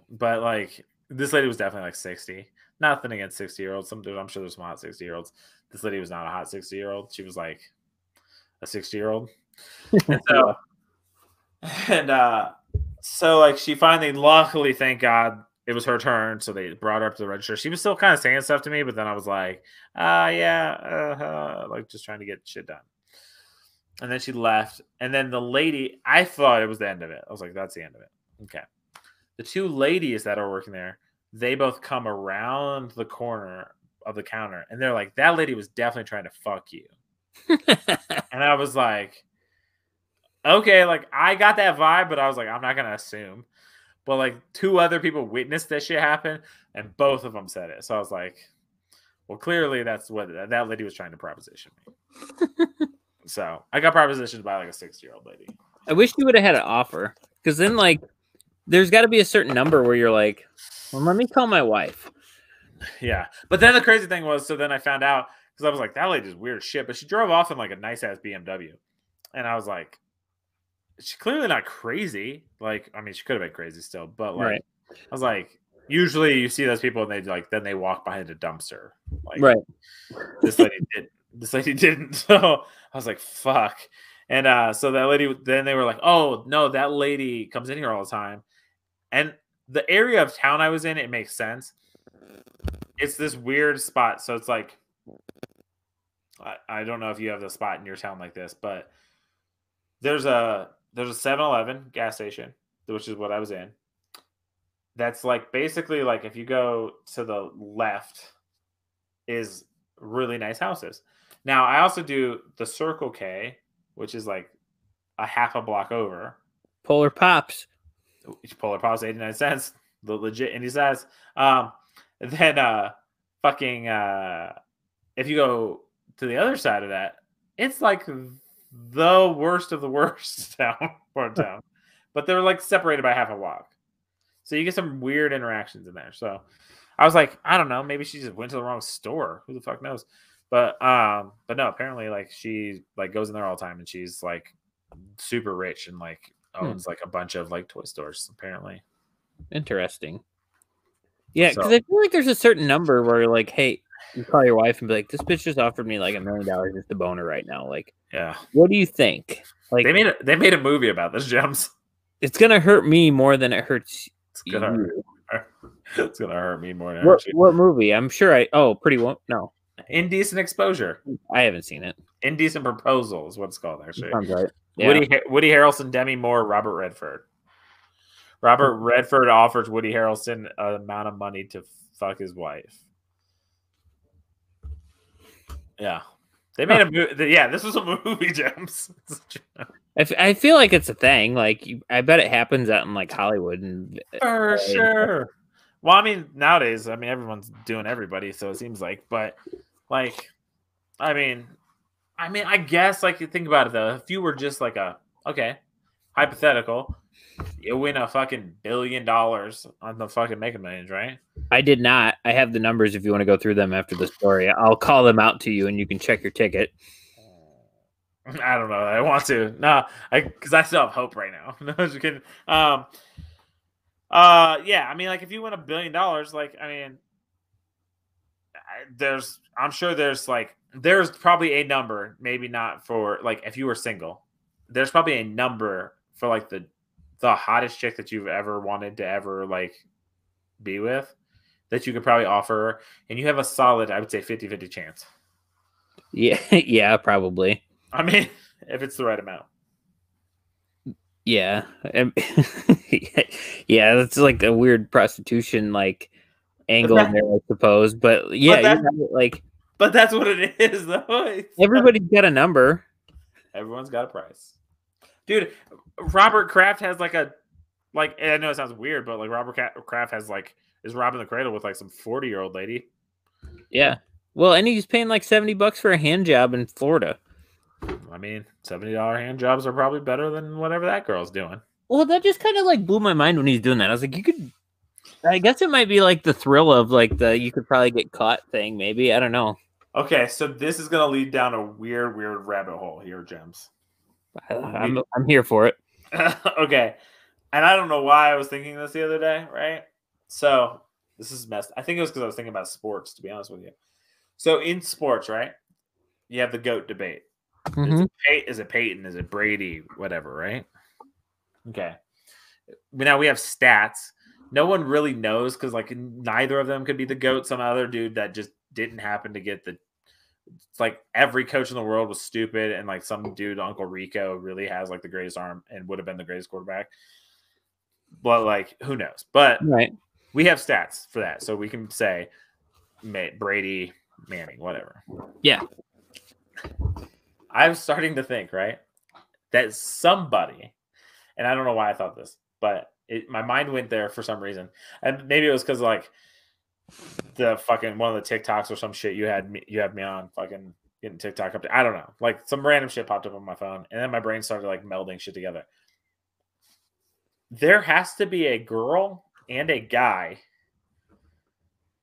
but like, this lady was definitely like 60. Nothing against 60-year-olds. I'm sure there's some hot 60-year-olds. This lady was not a hot 60-year-old. She was like a 60-year-old. And so, so like she finally, luckily, thank God, it was her turn. So they brought her up to the register. She was still kind of saying stuff to me, but then I was like, yeah, like just trying to get shit done. And then she left. And then the lady, I thought it was the end of it. I was like, that's the end of it. Okay. The two ladies that are working there, they both come around the corner of the counter. And they're like, that lady was definitely trying to fuck you. And I was like, okay, like I got that vibe, but I was like, I'm not going to assume. But like two other people witnessed this shit happen, and both of them said it. So I was like, well, clearly that's what that lady was trying to proposition me. So I got propositioned by like a 60-year-old lady. I wish you would have had an offer, because then like there's got to be a certain number where you're like, well, let me call my wife. Yeah, but then the crazy thing was, so then I found out because I was like, that lady's weird as shit, but she drove off in like a nice ass BMW, and I was like, she's clearly not crazy. Like, I mean, she could have been crazy still, but like, right. I was like, usually you see those people and they like then they walk behind a dumpster. Like, right. This lady did. This lady didn't. So I was like, fuck. And so that lady, then they were like, oh, no, that lady comes in here all the time. And the area of town I was in, it makes sense. It's this weird spot. So it's like, I don't know if you have the spot in your town like this, but there's a 7-Eleven gas station, which is what I was in. That's like basically like if you go to the left is really nice houses. Now, I also do the Circle K, which is like a half a block over. Polar Pops. Polar Pops, 89 cents. The legit indie size. Then fucking if you go to the other side of that, it's like the worst of the worst part of town. But they're like separated by half a block. So you get some weird interactions in there. So I was like, I don't know, maybe she just went to the wrong store. Who the fuck knows? But no, apparently like she like goes in there all the time and she's like super rich and like owns like a bunch of like toy stores apparently. Interesting. Yeah, because I feel like there's a certain number where you're like, hey, you call your wife and be like, this bitch just offered me like $1 million just to bone her right now. Like, yeah, what do you think? Like they made a movie about this, Jems. It's gonna hurt me more than it hurts you. It's gonna hurt me more than it hurts you. What movie? I'm sure no. Indecent Exposure. I haven't seen it. Indecent Proposal is what it's called, actually. Sounds right. Yeah. Woody Harrelson, Demi Moore, Robert Redford. Robert Redford offers Woody Harrelson an amount of money to fuck his wife. Yeah. They made a movie. Yeah, this was a movie, Gems. I feel like it's a thing. Like, I bet it happens out in like Hollywood and for sure. Well, I mean, nowadays, I mean, everyone's doing everybody, so it seems like. But like, I mean, I guess like you think about it though. If you were just like hypothetical, you win a fucking $1 billion on the fucking Mega Millions, right? I did not. I have the numbers if you want to go through them after the story. I'll call them out to you and you can check your ticket. I don't know. I want to. No, because I still have hope right now. No, just kidding. Yeah, I mean, like if you win $1 billion, like, I mean, I'm sure there's probably a number, maybe not for like if you were single, there's probably a number for like the hottest chick that you've ever wanted to ever like be with that you could probably offer, and you have a solid, I would say 50-50 chance. Yeah, yeah, probably. I mean, if it's the right amount. Yeah. Yeah, that's like a weird prostitution like angle there, I suppose. But yeah, but that's what it is, though. Everybody's got a number. Everyone's got a price. Dude, Robert Kraft has like I know it sounds weird, but like Robert Kraft has like is robbing the cradle with like some 40-year-old lady. Yeah. Well, and he's paying like $70 for a hand job in Florida. I mean, $70 hand jobs are probably better than whatever that girl's doing. Well, that just kind of like blew my mind when he's doing that. I was like, you could. I guess it might be like the thrill of like the you could probably get caught thing. Maybe I don't know. Okay, so this is gonna lead down a weird rabbit hole here, Gems. I'm here for it. Okay, and I don't know why I was thinking this the other day, right? So this is messed. I think it was because I was thinking about sports, to be honest with you. So in sports, right, you have the GOAT debate. Mm-hmm. Is it Peyton? Is it Brady? Whatever, right? Okay. Now we have stats. No one really knows because like neither of them could be the GOAT. Some other dude that just didn't happen to get the. It's like every coach in the world was stupid, and like some dude, Uncle Rico, really has like the greatest arm and would have been the greatest quarterback. But like, who knows? But Right. we have stats for that, so we can say Brady, Manning, whatever. Yeah. I'm starting to think, right, that somebody, and I don't know why I thought this, but my mind went there for some reason, and maybe it was because like the fucking one of the TikToks or some shit you had me on fucking getting TikTok up. I don't know, like some random shit popped up on my phone, and then my brain started like melding shit together. There has to be a girl and a guy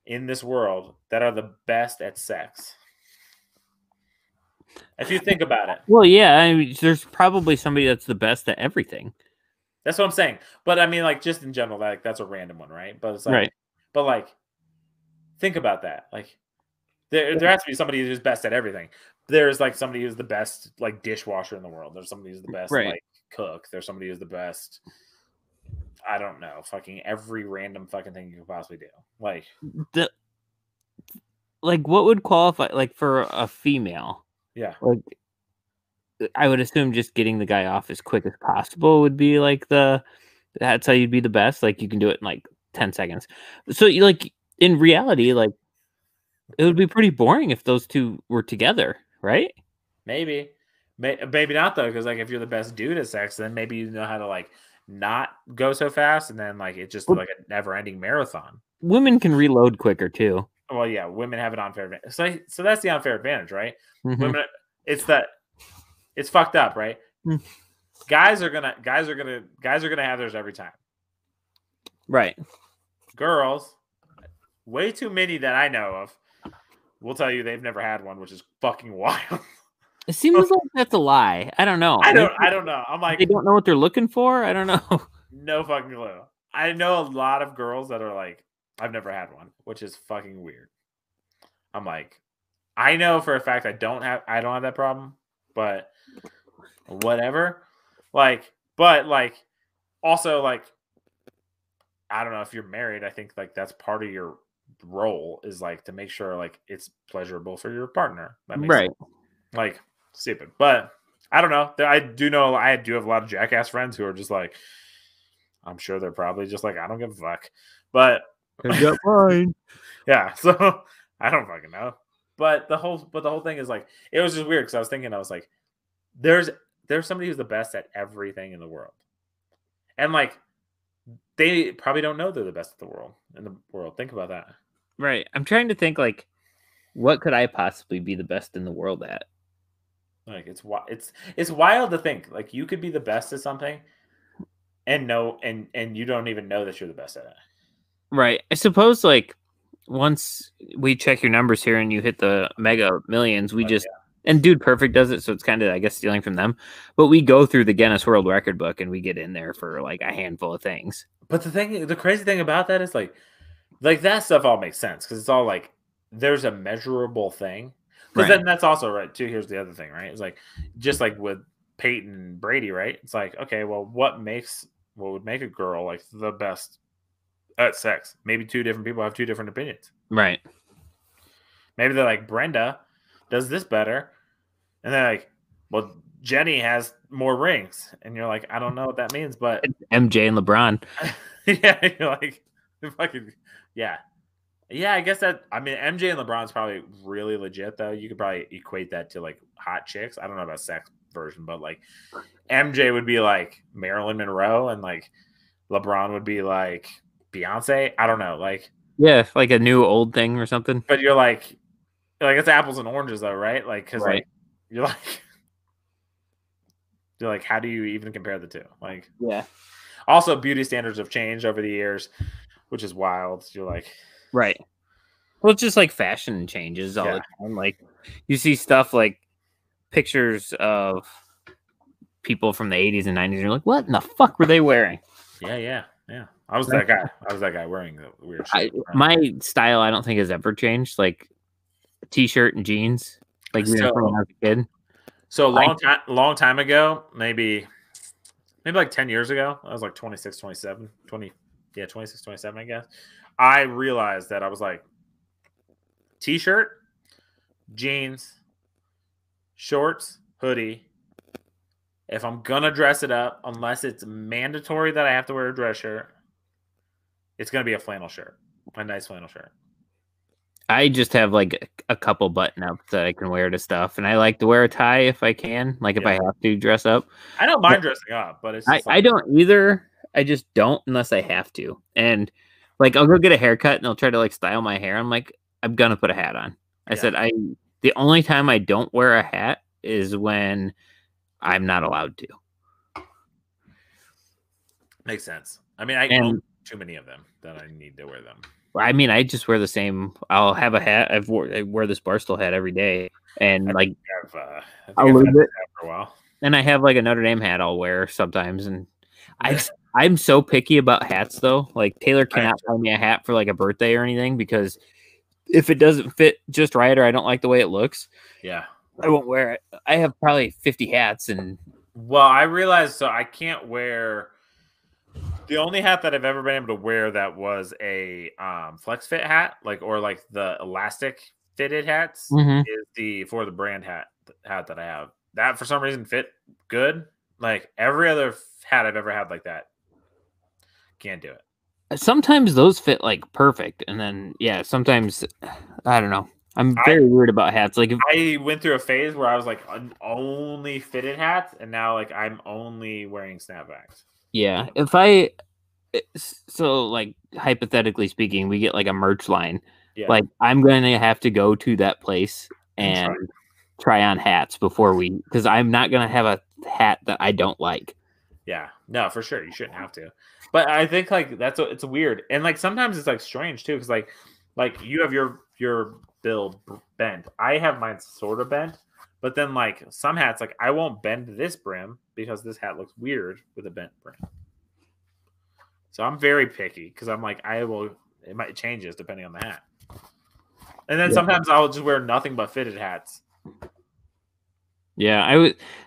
in this world that are the best at sex. If you think about it. Well, yeah, I mean, there's probably somebody that's the best at everything. That's what I'm saying. But I mean, like, just in general, like that's a random one, right? But it's like, Right. but like, think about that. Like, there has to be somebody who's best at everything. There's like somebody who's the best like dishwasher in the world. There's somebody who's the best Right. like cook. There's somebody who's the best. I don't know, fucking every random fucking thing you could possibly do. Like, what would qualify like for a female? yeah, Like, I would assume just getting the guy off as quick as possible would be like that's how you'd be the best. Like you can do it in like 10 seconds. So you like in reality, like it would be pretty boring if those two were together, right? maybe, maybe not though, because like if you're the best dude at sex, then maybe you know how to like not go so fast, and then like it's just like a never-ending marathon. Women can reload quicker too. Well, yeah, women have an unfair advantage. So that's the unfair advantage, right? Mm-hmm. Women, it's fucked up, right? Guys are gonna have theirs every time. Right. Girls, way too many that I know of, will tell you they've never had one, which is fucking wild. It seems like that's a lie. I don't know. I don't know. I'm like, they don't know what they're looking for. I don't know. No fucking clue. I know a lot of girls that are like, I've never had one, which is fucking weird. I'm like, I know for a fact I don't have that problem, but whatever. Like, but like, also like, I don't know if you're married. I think like that's part of your role is like to make sure like it's pleasurable for your partner. That makes right. sense. Like stupid, but I don't know. I do have a lot of jackass friends who are just like, I'm sure they're probably just like, I don't give a fuck, but I got mine. Yeah, so I don't fucking know. But the whole thing is like, it was just weird because I was like, there's somebody who's the best at everything in the world, and like they probably don't know they're the best in the world. Think about that. Right. I'm trying to think like, what could I possibly be the best in the world at? Like it's wild to think like you could be the best at something, and you don't even know that you're the best at it. Right. I suppose like once we check your numbers here and you hit the mega millions, we and Dude Perfect does it, so it's kind of I guess stealing from them. But we go through the Guinness World Record book and we get in there for like a handful of things. But the crazy thing about that is like that stuff all makes sense because it's all like there's a measurable thing. Because then that's also right too. Here's the other thing, right? It's like just like with Peyton and Brady, right? It's like, okay, well, what would make a girl like the best at sex? Maybe two different people have two different opinions. Right. Maybe they're like, Brenda does this better. And they're like, well, Jenny has more rings. And you're like, I don't know what that means, but MJ and LeBron. Yeah, you're like, fucking, yeah. Yeah, I guess that, I mean, MJ and LeBron's probably really legit, though. You could probably equate that to like hot chicks. I don't know about sex version, but like MJ would be like Marilyn Monroe and like LeBron would be like Beyonce. I don't know. Like, yeah, like a new old thing or something. But you're like it's apples and oranges, though, right? Like, because like you're like, how do you even compare the two? Like, yeah. Also, beauty standards have changed over the years, which is wild. You're like, right. Well, it's just like fashion changes all the time. Like you see stuff like pictures of people from the 80s and 90s, and you're like, what in the fuck were they wearing? Yeah. I was that guy. I was that guy wearing the weird shit. My style, I don't think has ever changed. Like t-shirt and jeans, like when I was a kid. So long time ago, maybe like 10 years ago, I was like 26, 27, 20, 26, 27, I guess. I realized that I was like, t-shirt, jeans, shorts, hoodie. If I'm gonna dress it up, unless it's mandatory that I have to wear a dress shirt, it's gonna be a flannel shirt, a nice flannel shirt. I just have like a couple button ups that I can wear to stuff, and I like to wear a tie if I can, like if I have to dress up. I don't mind dressing up, but it's just I don't either. I just don't unless I have to. And like I'll go get a haircut and they'll try to like style my hair. I'm like, I'm gonna put a hat on. I said the only time I don't wear a hat is when I'm not allowed to. Makes sense. I mean, I own too many of them that I need to wear them. I mean, I just wear the same. I'll have a hat. I wear this Barstool hat every day, and I'll lose it for a while. And I have like a Notre Dame hat I'll wear sometimes, and I'm so picky about hats though. Like Taylor cannot buy me a hat for like a birthday or anything because if it doesn't fit just right or I don't like the way it looks, I won't wear it. I have probably 50 hats, and I realized so I can't wear. The only hat that I've ever been able to wear that was a flex fit hat, or the elastic fitted hats, is the For the Brand hat that I have. That for some reason fit good. Like every other hat I've ever had like that, can't do it. Sometimes those fit like perfect, and then sometimes I don't know. I'm very weird about hats. Like I went through a phase where I was like only fitted hats, and now like I'm only wearing snapbacks. Yeah, so like hypothetically speaking, we get like a merch line. Yeah. Like I'm going to have to go to that place and try on hats because I'm not going to have a hat that I don't like. Yeah, no, for sure. You shouldn't have to. But I think like it's weird. And like sometimes it's like strange too. Cause like you have your bill bent. I have mine sort of bent, but then like some hats, like I won't bend this brim because this hat looks weird with a bent brim. So I'm very picky because I'm like, it might changes depending on the hat. And then sometimes I'll just wear nothing but fitted hats. Yeah,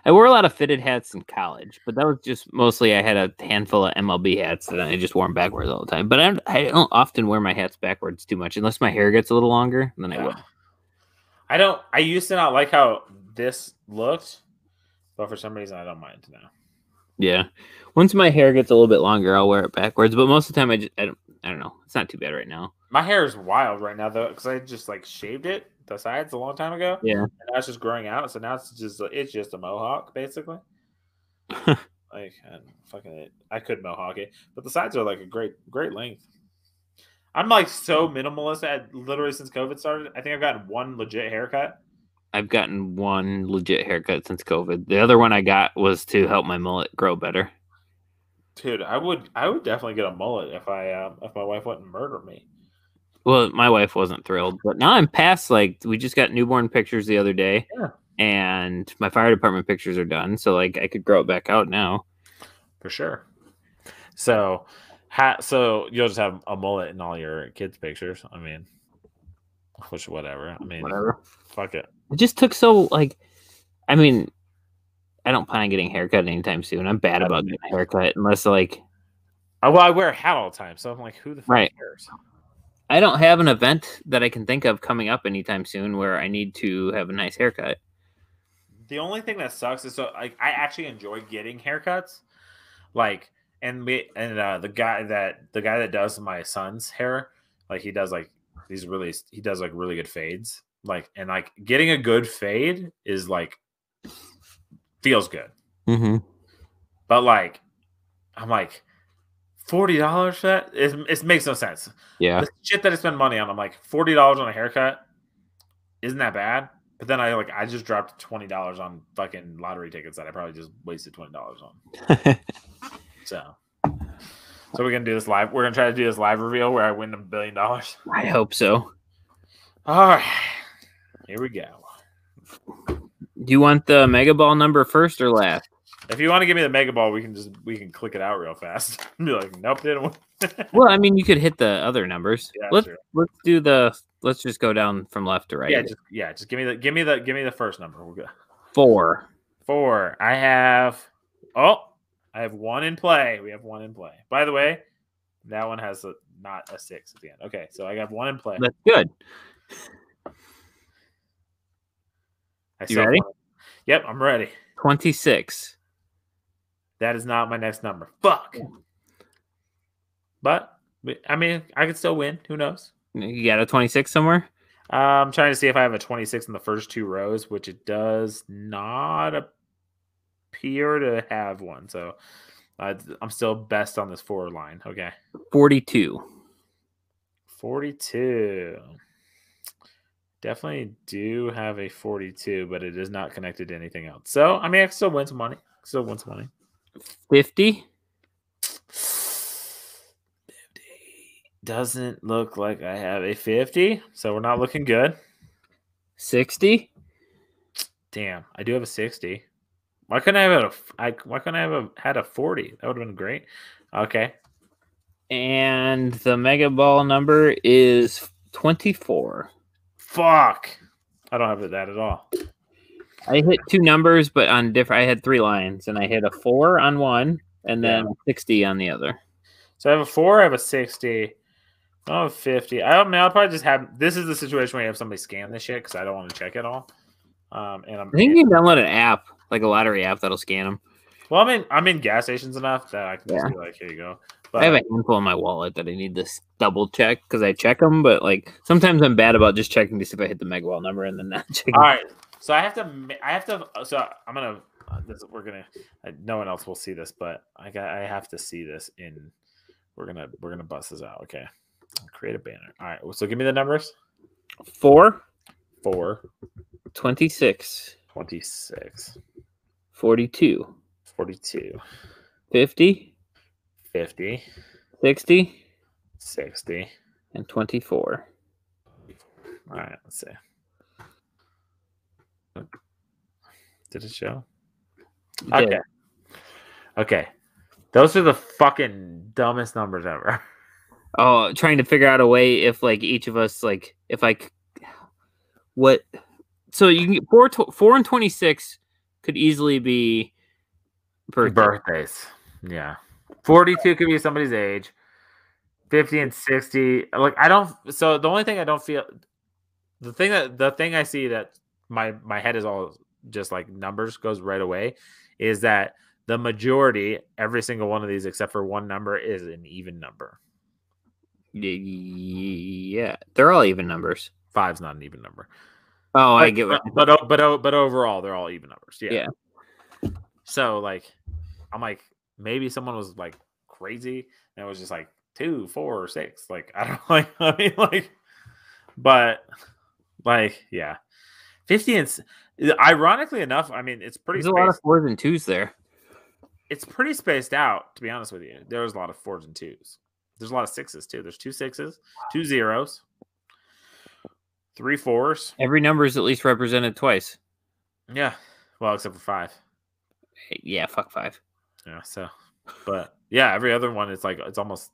I wore a lot of fitted hats in college, but that was just mostly I had a handful of MLB hats and I just wore them backwards all the time. But I don't often wear my hats backwards too much unless my hair gets a little longer, then I will. I used to not like how this looked, but for some reason I don't mind now. Yeah. Once my hair gets a little bit longer, I'll wear it backwards. But most of the time, I don't know. It's not too bad right now. My hair is wild right now, though, because I just like shaved it, the sides, a long time ago. Yeah. And now it's just growing out. So now it's just a mohawk, basically. I could mohawk it. But the sides are like a great length. I'm like so minimalist literally since COVID started. I think I've gotten one legit haircut. I've gotten one legit haircut since COVID. The other one I got was to help my mullet grow better. Dude, I would definitely get a mullet if my wife wouldn't murder me. Well, my wife wasn't thrilled, but now I'm past like we just got newborn pictures the other day, and my fire department pictures are done, so like I could grow it back out now. For sure. So you'll just have a mullet in all your kids' pictures. I mean, whatever. I mean, whatever. Fuck it. It just took so like, I mean, I don't plan on getting a haircut anytime soon. I'm bad about getting a haircut unless like. Well, I wear a hat all the time, so I'm like, who the fuck cares? I don't have an event that I can think of coming up anytime soon where I need to have a nice haircut. The only thing that sucks is I actually enjoy getting haircuts, like the guy that does my son's hair, like he does really good fades, and getting a good fade is like feels good. Mm-hmm. But like I'm like $40 for that? It makes no sense. Yeah. The shit that I spend money on, I'm like $40 on a haircut isn't that bad. But then I just dropped $20 on fucking lottery tickets that I probably just wasted $20 on. So So we're gonna do this live. We're gonna try to do this live reveal where I win $1 billion. I hope so. All right, here we go. Do you want the Mega Ball number first or last? If you want to give me the Mega Ball, we can click it out real fast. Be like, nope, didn't win. Well, I mean, you could hit the other numbers. Yeah, Let's just go down from left to right. Just give me the first number. We'll go 4. 4. I have 1 in play. We have 1 in play. By the way, that one has not a 6 at the end. Okay, so I got 1 in play. That's good. You ready? Yep, I'm ready. 26. That is not my next number. Fuck. But I mean, I could still win. Who knows? You got a 26 somewhere? I'm trying to see if I have a 26 in the first 2 rows, which it does not appear to have one. So I'm still best on this 4 line. Okay. 42. 42. Definitely do have a 42, but it is not connected to anything else. So, I mean, I can still win some money. 50. 50. Doesn't look like I have a 50, so we're not looking good. 60. Damn, I do have a 60. Why couldn't I have had a 40? That would have been great. Okay. And the Mega Ball number is 24. Fuck. I don't have that at all. I hit 2 numbers, but on different. I had 3 lines, and I hit a 4 on one, and then 60 on the other. So I have a 4. I have a 60. I have 50. I'll probably just have. This is the situation where you have somebody scan this shit because I don't want to check it all. I think you can download an app, like a lottery app, that'll scan them. Well, I'm in gas stations enough that I can just be like, here you go. But I have a handful in my wallet that I need to double check because I check them, but like sometimes I'm bad about just checking to see if I hit the Mega Ball number and then not checking. All right, so I have to. So I'm gonna. No one else will see this, but I have to see this in. We're gonna bust this out. Okay, create a banner. All right, so give me the numbers. 4. 26. 42. 50. 60. And 24. All right, let's see. Did it show? Okay. Those are the fucking dumbest numbers ever. Oh, trying to figure out a way if like each of us like if I what so you can get 4 and 26 could easily be birthdays. Yeah. 42 could be somebody's age. 50 and 60. Like so the only thing I don't feel the thing I see that my head is all just like numbers goes right away is that the majority, every single one of these except for one number, is an even number. Yeah, they're all even numbers. 5's not an even number. Oh, I get it. But overall, they're all even numbers. Yeah. So like, I'm like, maybe someone was like crazy and it was just like 2, 4, or 6. Like I don't like. I mean, like, but like, yeah, 50 and ironically enough, I mean, it's pretty. There's a lot of 4s and 2s there. It's pretty spaced out, to be honest with you. There's a lot of 4s and 2s. There's a lot of 6s too. There's 2 6s, 2 0s, 3 4s. Every number is at least represented twice. Yeah. Well, except for 5. Yeah, fuck 5. Yeah. So, but yeah, every other one is like it's almost.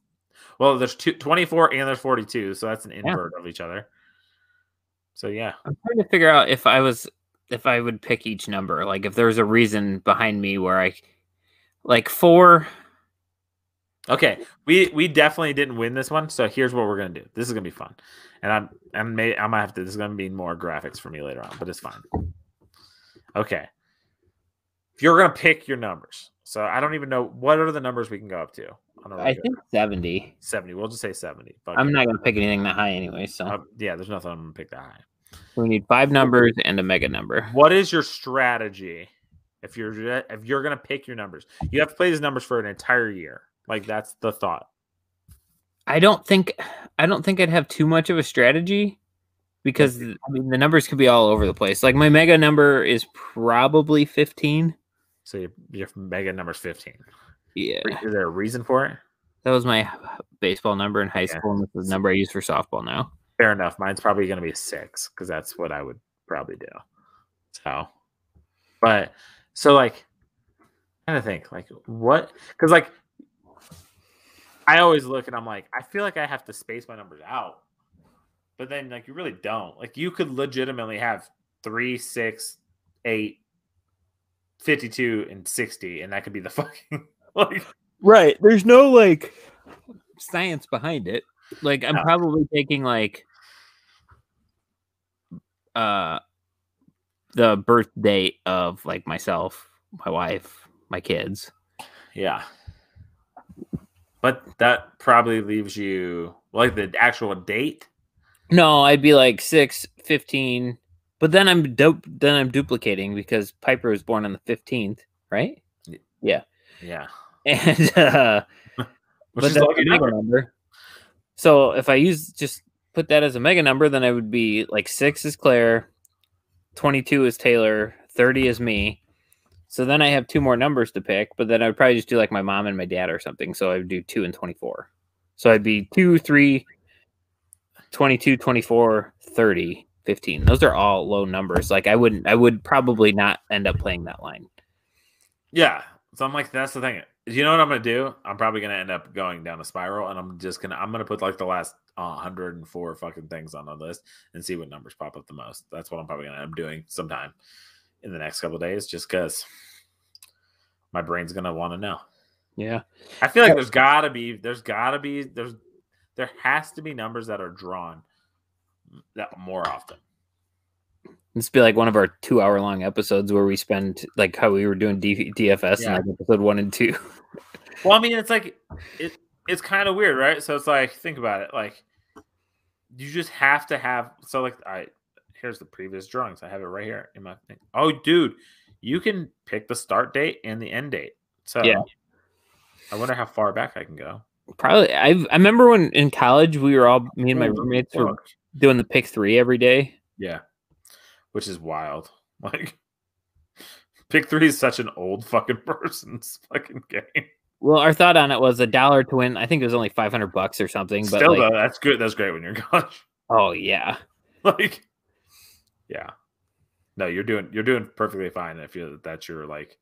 Well, there's 24 and there's 42, so that's an invert of each other. So yeah, I'm trying to figure out if I would pick each number, like if there's a reason behind me where I like 4. Okay, we definitely didn't win this one, so here's what we're gonna do. This is gonna be fun, and I might have to. This is gonna be more graphics for me later on, but it's fine. Okay, if you're gonna pick your numbers, so I don't even know what are the numbers we can go up to. I think 70. 70. We'll just say 70. I'm not gonna pick anything that high anyway. So yeah, there's nothing I'm gonna pick that high. We need 5 numbers and a mega number. What is your strategy if you're gonna pick your numbers? You have to play these numbers for an entire year. Like that's the thought. I don't think I'd have too much of a strategy because I mean the numbers could be all over the place. Like my mega number is probably 15. So your mega number is 15. Yeah. Is there a reason for it? That was my baseball number in high Yeah. school, and this is the number I use for softball now. Fair enough. Mine's probably going to be 6 because that's what I would probably do. So, but so like, I kind of think like what? Because like, I always look and I'm like, I feel like I have to space my numbers out, but then like you really don't. Like you could legitimately have 3, 6, 8, 52, and 60, and that could be the fucking like. Right. There's no like science behind it. Like I'm No. probably taking like uh the birth date of like myself, my wife, my kids. Yeah. But that probably leaves you like the actual date. No, I'd be like 6, 15. But then I'm duplicating because Piper was born on the 15th, right? Yeah. Yeah. And Which but is a that's lucky a mega number. number. So if I just put that as a mega number, then I would be like 6 is Claire, 22 is Taylor, 30 is me. So then I have 2 more numbers to pick, but then I would probably just do like my mom and my dad or something. So I would do 2 and 24. So I'd be 2, 3, 22, 24, 30, 15. Those are all low numbers. Like I would probably not end up playing that line. Yeah. So I'm like, that's the thing. You know what I'm gonna do? I'm probably gonna end up going down a spiral, and I'm gonna put like the last 104 fucking things on the list and see what numbers pop up the most. That's what I'm probably gonna end up doing sometime in the next couple of days, just because my brain's gonna want to know. Yeah. I feel like there has to be numbers that are drawn that more often. This be like one of our 2-hour long episodes where we spend like how we were doing DFS in like episode 1 and 2. Well, I mean, it's like it's kind of weird, right? So it's like, think about it. Like you just have to have. So like, here's the previous drawings. I have it right here in my thing. Oh, dude, you can pick the start date and the end date. So Yeah. I wonder how far back I can go. Probably. I remember when in college me and my roommates were doing the pick 3 every day. Yeah, which is wild. Like pick 3 is such an old fucking person's fucking game. Well, our thought on it was $1 to win. I think it was only $500 or something. But Still, like, though, that's good. That's great when you're in college. Oh yeah. Like, yeah. No, you're doing perfectly fine if that's your like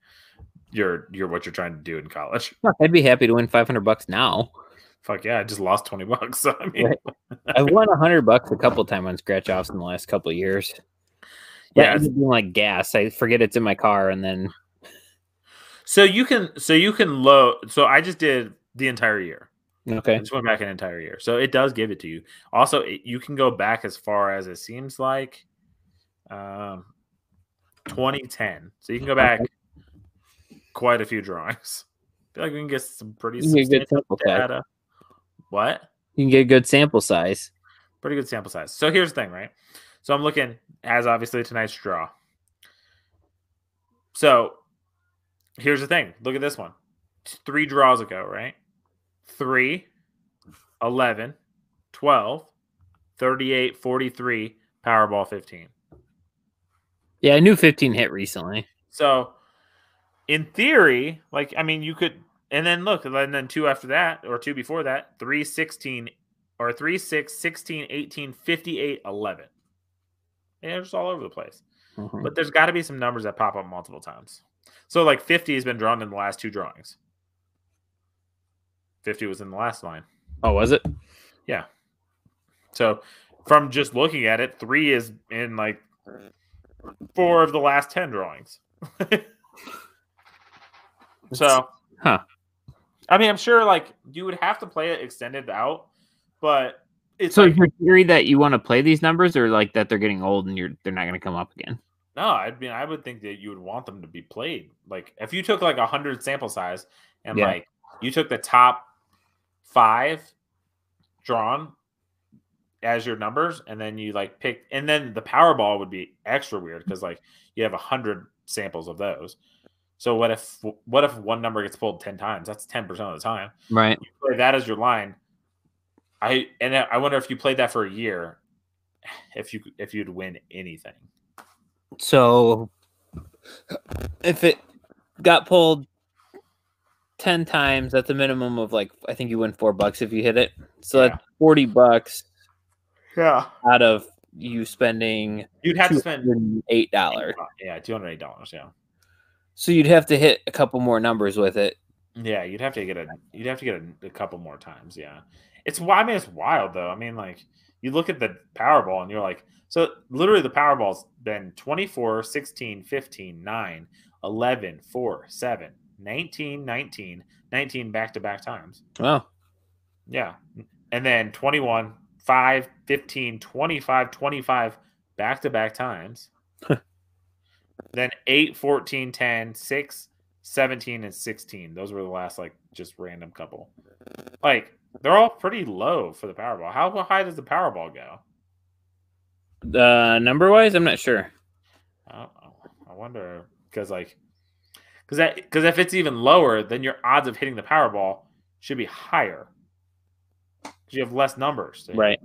you're what you're trying to do in college. I'd be happy to win $500 now. Fuck yeah, I just lost $20. So I mean, right. I've won $100 a couple times on scratch offs in the last couple of years. Yeah, it's being like gas. I forget it's in my car, and then so you can load. So I just did the entire year. Okay, I just went back an entire year, so it does give it to you. Also, you can go back as far as it seems like 2010. So you can go back quite a few drawings. I feel like we can get some pretty substantial data. What? You can get a good sample size. Pretty good sample size. So here's the thing, right? So I'm looking as obviously tonight's draw. So here's the thing. Look at this one. 3 draws ago, right? 3, 11, 12, 38, 43, Powerball 15. Yeah, I knew 15 hit recently. So in theory, like, I mean, you could, and then look, and then 2 after that, or 2 before that, 3, 16, or 3, 6, 16, 18, 58, 11. And they're just all over the place. Mm-hmm. But there's got to be some numbers that pop up multiple times. So like 50 has been drawn in the last 2 drawings. 50 was in the last line. Oh, was it? Yeah. So from just looking at it, 3 is in like 4 of the last 10 drawings. So, I mean, I'm sure like you would have to play it extended out, but it's so like, is your theory that you want to play these numbers, or like that they're getting old and they're not going to come up again? No, I mean, I would think that you would want them to be played. Like if you took like 100 sample size and like you took the top 5 drawn as your numbers, and then you like pick, and then the Powerball would be extra weird because like you have 100 samples of those. So what if one number gets pulled 10 times? That's 10% of the time. Right. You play that as your line. I wonder if you played that for a year, if you'd win anything. So if it got pulled 10 times. That's a minimum of like, I think you win $4 if you hit it. So Yeah. that's $40 Yeah. out of you spending You'd have to spend $208. Yeah, $208. Yeah. So you'd have to hit a couple more numbers with it. Yeah, you'd have to get a couple more times. Yeah, I mean, it's wild though. I mean, like you look at the Powerball and you're like, so literally the Powerball's been 24, 16, 15, 9, 11, 4, 7, 19, 19, 19 back-to-back times. Wow. Yeah. And then 21, 5, 15, 25, 25 back-to-back times. Then 8, 14, 10, 6, 17, and 16. Those were the last, like, just random couple. Like, they're all pretty low for the Powerball. How high does the Powerball go? Number-wise, I'm not sure. I wonder, because if it's even lower, then your odds of hitting the Powerball should be higher. Because you have less numbers. Right.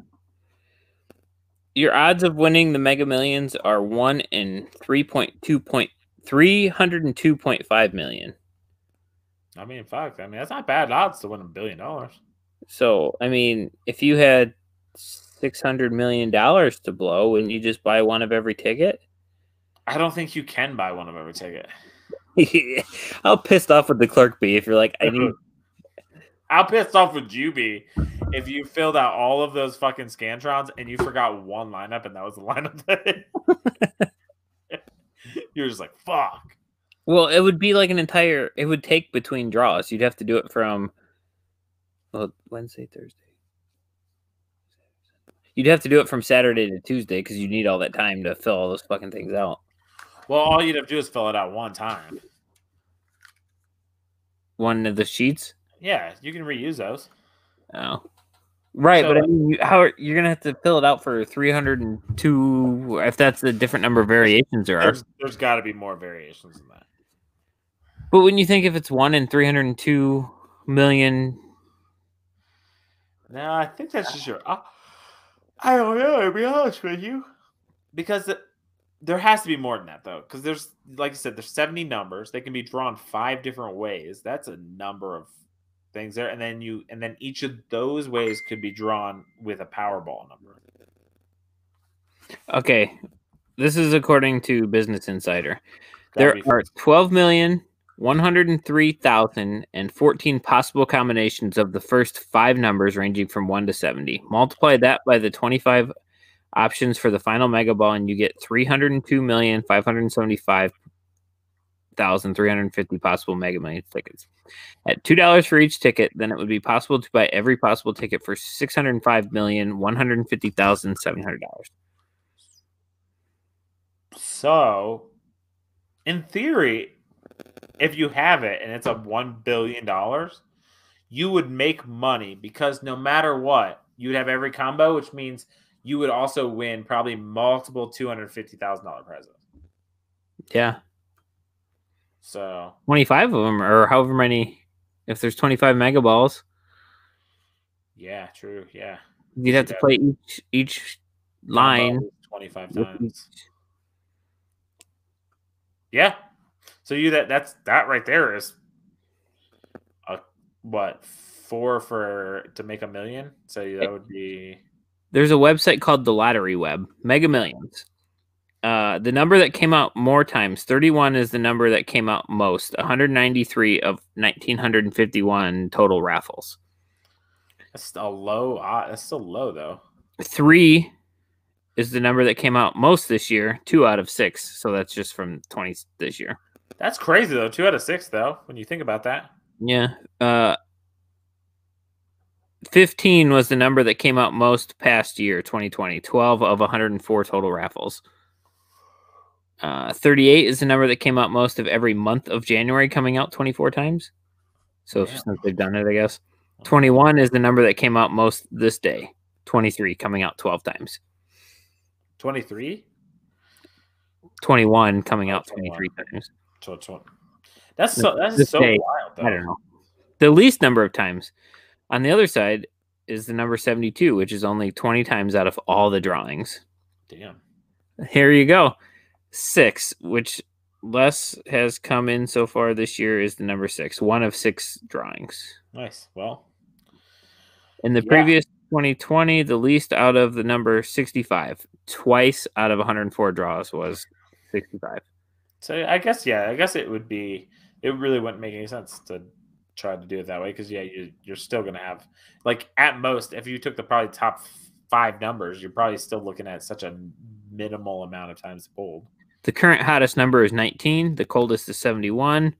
Your odds of winning the Mega Millions are 1 in 302.5 million. I mean, fuck. I mean, that's not bad odds to win $1 billion. So, I mean, if you had $600 million to blow, wouldn't you just buy one of every ticket? I don't think you can buy one of every ticket. How pissed off would the clerk be if you're like, I need... How pissed off would you be if you filled out all of those fucking Scantrons and you forgot one lineup and that was the lineup that you're just like, fuck. Well, it would be like it would take between draws. You'd have to do it from Wednesday, Thursday. You'd have to do it from Saturday to Tuesday because you need all that time to fill all those fucking things out. Well, all you'd have to do is fill it out one time. One of the sheets? Yeah, you can reuse those. Oh. Right, so, but I mean, you're going to have to fill it out for 302, if that's a different number of variations there are. There's got to be more variations than that. But when you think if it's 1 in 302 million... No, I think that's just your... I don't know, to be honest with you. Because there has to be more than that, though. Because there's, like I said, there's 70 numbers. They can be drawn 5 different ways. That's a number of things there. And then each of those ways could be drawn with a Powerball number. Okay. This is according to Business Insider. There are 12,103,014 possible combinations of the first 5 numbers ranging from 1 to 70. Multiply that by the 25 options for the final Mega Ball, and you get 302,575,350 possible Mega Millions tickets. At $2 for each ticket, then it would be possible to buy every possible ticket for $605,150,700. So, in theory, if you have it and it's a $1 billion, you would make money because no matter what, you would have every combo, which means you would also win probably multiple $250,000 prizes. Yeah. So 25 of them, or however many. If there's 25 Mega Balls. Yeah, true. Yeah. You'd have to play each line 25 times. Yeah. So that right there is what, 4 to make $1 million? So that would be. There's a website called the Lottery Web, Mega Millions. The number that came out more times, 31 is the number that came out most, 193 of 1,951 total raffles. That's still low. That's still low, though. 3 is the number that came out most this year, 2 out of 6. So that's just from 20 this year. That's crazy, though. 2 out of 6, though, when you think about that. Yeah. 15 was the number that came out most past year, 2020. 12 of 104 total raffles. 38 is the number that came out most of every month of January, coming out 24 times. So since they've done it, I guess. 21 is the number that came out most this day. 23 coming out 12 times. 23? 21 coming out 23 times. That's so wild, though. I don't know. The least number of times. On the other side is the number 72, which is only 20 times out of all the drawings. Damn. Here you go. 6, which Les has come in so far this year is the number 6, one of 6 drawings. Nice. Well, In the yeah. previous 2020, the least out of the number 65. Twice out of 104 draws was 65. So I guess it would be. It really wouldn't make any sense to try to do it that way because you're still going to have like at most if you took the probably top 5 numbers, you're probably still looking at such a minimal amount of times pulled. The current hottest number is 19. The coldest is 71.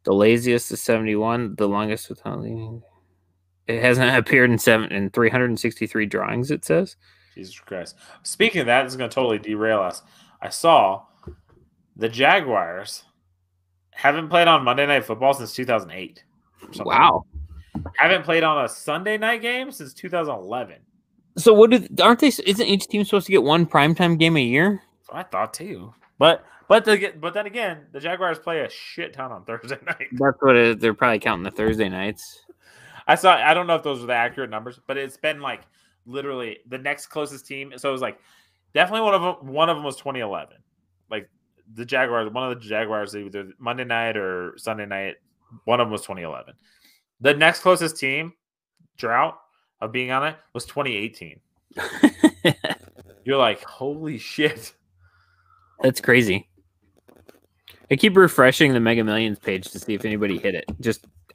The laziest is 71. The longest without leaving. It hasn't appeared in 363 drawings, it says. Jesus Christ. Speaking of that, this is going to totally derail us. I saw the Jaguars haven't played on Monday Night Football since 2008. Wow. Haven't played on a Sunday night game since 2011. So aren't they? Isn't each team supposed to get one primetime game a year? So I thought too. But then again, the Jaguars play a shit ton on Thursday night. That's what they're probably counting the Thursday nights. I don't know if those were the accurate numbers, but it's been like literally the next closest team. So it was like definitely one of them was 2011. Like the Jaguars, one of the Jaguars, either Monday night or Sunday night, one of them was 2011. The next closest team, drought of being on it, was 2018. You're like, holy shit. That's crazy. I keep refreshing the Mega Millions page to see if anybody hit it.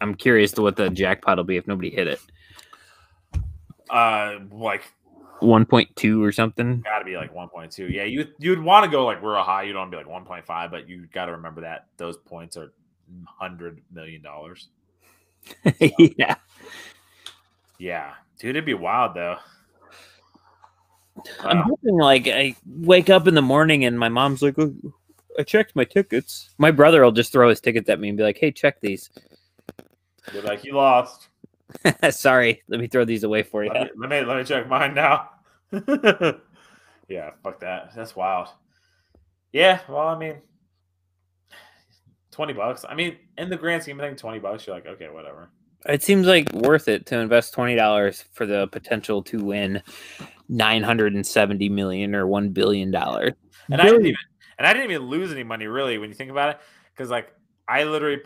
I'm curious to what the jackpot will be if nobody hit it. Like 1.2 or something. Gotta be like 1.2. Yeah, you'd want to go like real high. You don't want to be like 1.5, but you got to remember that those points are $100 million. So, yeah. Yeah, dude, it'd be wild though. I'm hoping like I wake up in the morning and my mom's like, oh, I checked my tickets. My brother will just throw his tickets at me and be like, hey, check these. You're like, you lost. Sorry, let me throw these away for you. Let me check mine now. Yeah, fuck that. That's wild. Yeah, well, I mean, $20. I mean, in the grand scheme of things, $20, you're like, okay, whatever. It seems like worth it to invest $20 for the potential to win $970 million or $1 billion. And I didn't even lose any money really when you think about it, because like I usually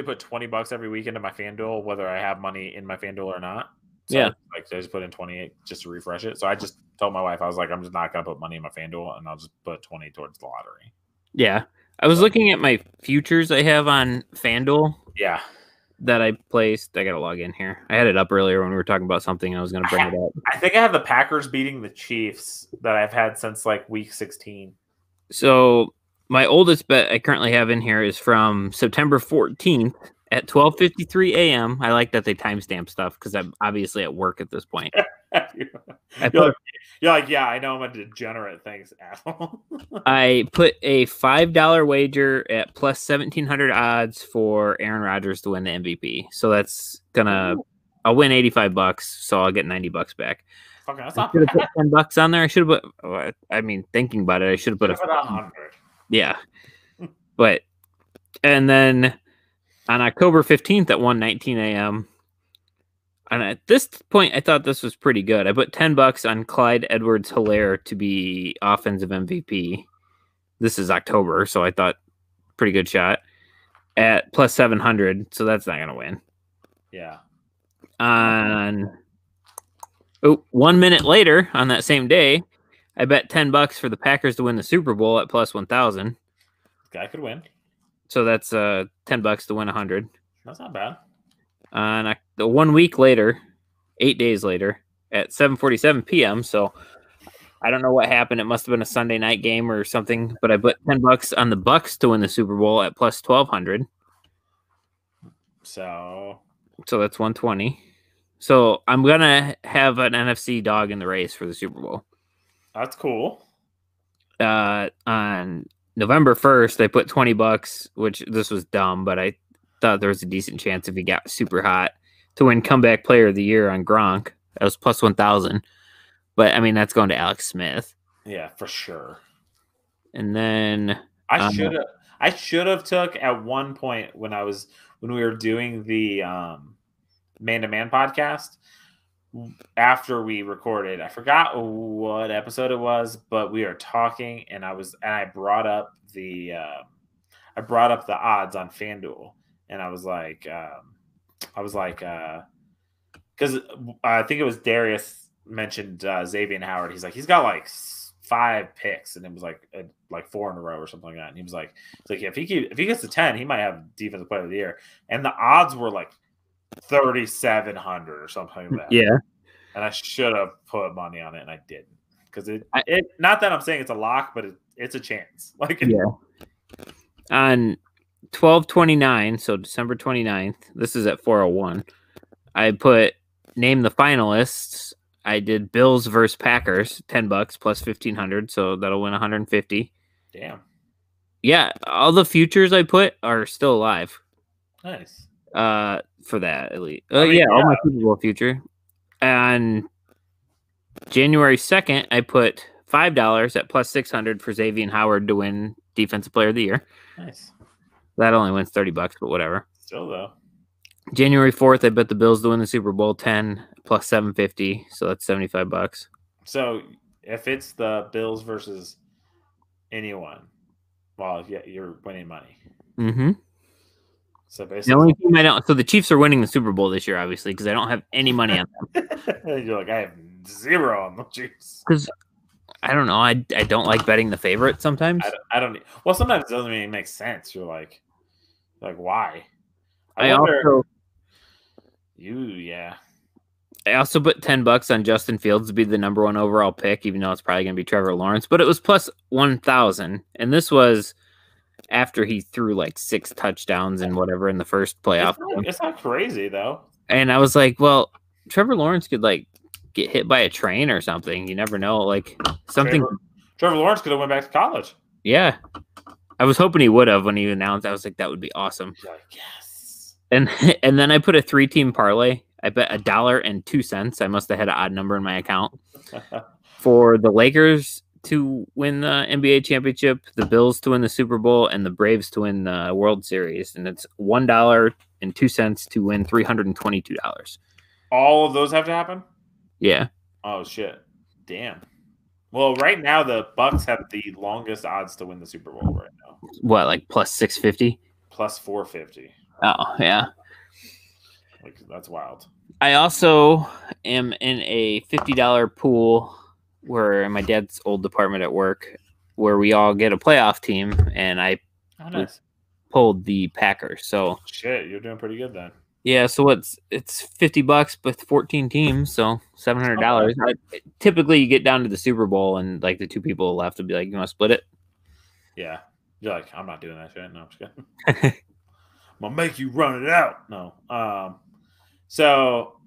put $20 every week into my FanDuel, whether I have money in my FanDuel or not. So yeah, like I just put in 28 just to refresh it. So I just told my wife, I was like, I'm just not gonna put money in my FanDuel, and I'll just put 20 towards the lottery. Yeah, I was looking at my futures I have on FanDuel. Yeah. That I placed. I gotta log in here. I had it up earlier when we were talking about something. I was gonna bring it up. I think I have the Packers beating the Chiefs that I've had since like week 16. So my oldest bet I currently have in here is from September 14th at 12:53 a.m. I like that they timestamp stuff because I'm obviously at work at this point. You're like, yeah, I know I'm a degenerate. Thanks, asshole. I put a $5 wager at plus 1,700 odds for Aaron Rodgers to win the MVP. So that's I'll win $85, so I'll get $90 back. Okay, that's I not should bad. have put $10 on there. I should have put. I mean, thinking about it, I should have put 100. Yeah, but and then on October 15th at 1:19 a.m. And at this point, I thought this was pretty good. I put $10 on Clyde Edwards-Helaire to be offensive MVP. This is October, so I thought pretty good shot at plus 700. So that's not going to win. Yeah. 1 minute later on that same day, I bet $10 for the Packers to win the Super Bowl at plus 1,000. Guy could win. So that's $10 to win 100. That's not bad. And 1 week later, 8 days later, at 7:47 p.m. So I don't know what happened. It must have been a Sunday night game or something. But I put $10 on the Bucks to win the Super Bowl at plus 1,200. So that's 120. So I'm gonna have an NFC dog in the race for the Super Bowl. That's cool. On November 1st, I put $20, which this was dumb, but I thought there was a decent chance if he got super hot to win Comeback Player of the Year on Gronk. That was plus 1,000. But I mean, that's going to Alex Smith. Yeah, for sure. And then I should have took at one point when we were doing the man-to-man podcast after we recorded. I forgot what episode it was, but we were talking and I brought up the I brought up the odds on FanDuel, and I was like, because I think it was Darius mentioned Xavier Howard. He's like, he's got like 5 picks, and it was like 4 in a row or something like that. And he was like, if he gets to 10, he might have defensive player of the year. And the odds were like 3,700 or something like that. Yeah. And I should have put money on it, and I didn't, because it not that I'm saying it's a lock, but it's a chance. Like, yeah. On 12/29, so December 29th, this is at 4:01. I put name the finalists. I did Bills versus Packers, $10 plus 1,500, so that'll win 150. Damn. Yeah, all the futures I put are still alive. Nice. For that at least. Yeah, all my Super Bowl future. On January 2nd, I put $5 at plus 600 for Xavier Howard to win Defensive Player of the Year. Nice. That only wins $30, but whatever. Still though. January 4th, I bet the Bills to win the Super Bowl, 10 plus 750, so that's $75. So if it's the Bills versus anyone, well, yeah, you're winning money. Mm-hmm. So basically, the only team I don't. So the Chiefs are winning the Super Bowl this year, obviously, because I don't have any money on them. You're like, I have 0 on the Chiefs. Because I don't know, I don't like betting the favorite sometimes. I don't. Well, sometimes it doesn't even make sense. You're like why? I also put $10 on Justin Fields to be the number 1 overall pick, even though it's probably going to be Trevor Lawrence. But it was plus 1,000, and this was after he threw like 6 touchdowns and whatever in the first playoff. It's not crazy though. And I was like, well, Trevor Lawrence could like get hit by a train or something. You never know. Like something. Trevor Lawrence could have went back to college. Yeah, I was hoping he would have when he announced. I was like, that would be awesome. You're like, yes. And then I put a 3-team parlay. I bet $1.02. I must have had an odd number in my account for the Lakers to win the NBA championship, the Bills to win the Super Bowl, and the Braves to win the World Series. And it's $1.02 to win $322. All of those have to happen? Yeah. Oh shit. Damn. Well, right now the Bucks have the longest odds to win the Super Bowl right now. What, like plus 650? Plus 450. Oh, yeah. Like, that's wild. I also am in a $50 pool where in my dad's old department at work, where we all get a playoff team, and I pulled the Packers. So shit, you're doing pretty good then. Yeah, so it's $50 with 14 teams, so $700. Typically, you get down to the Super Bowl, and like the 2 people left would be like, "You want to split it?" Yeah, you're like, "I'm not doing that shit." No, I'm just kidding. I'm gonna make you run it out. No. So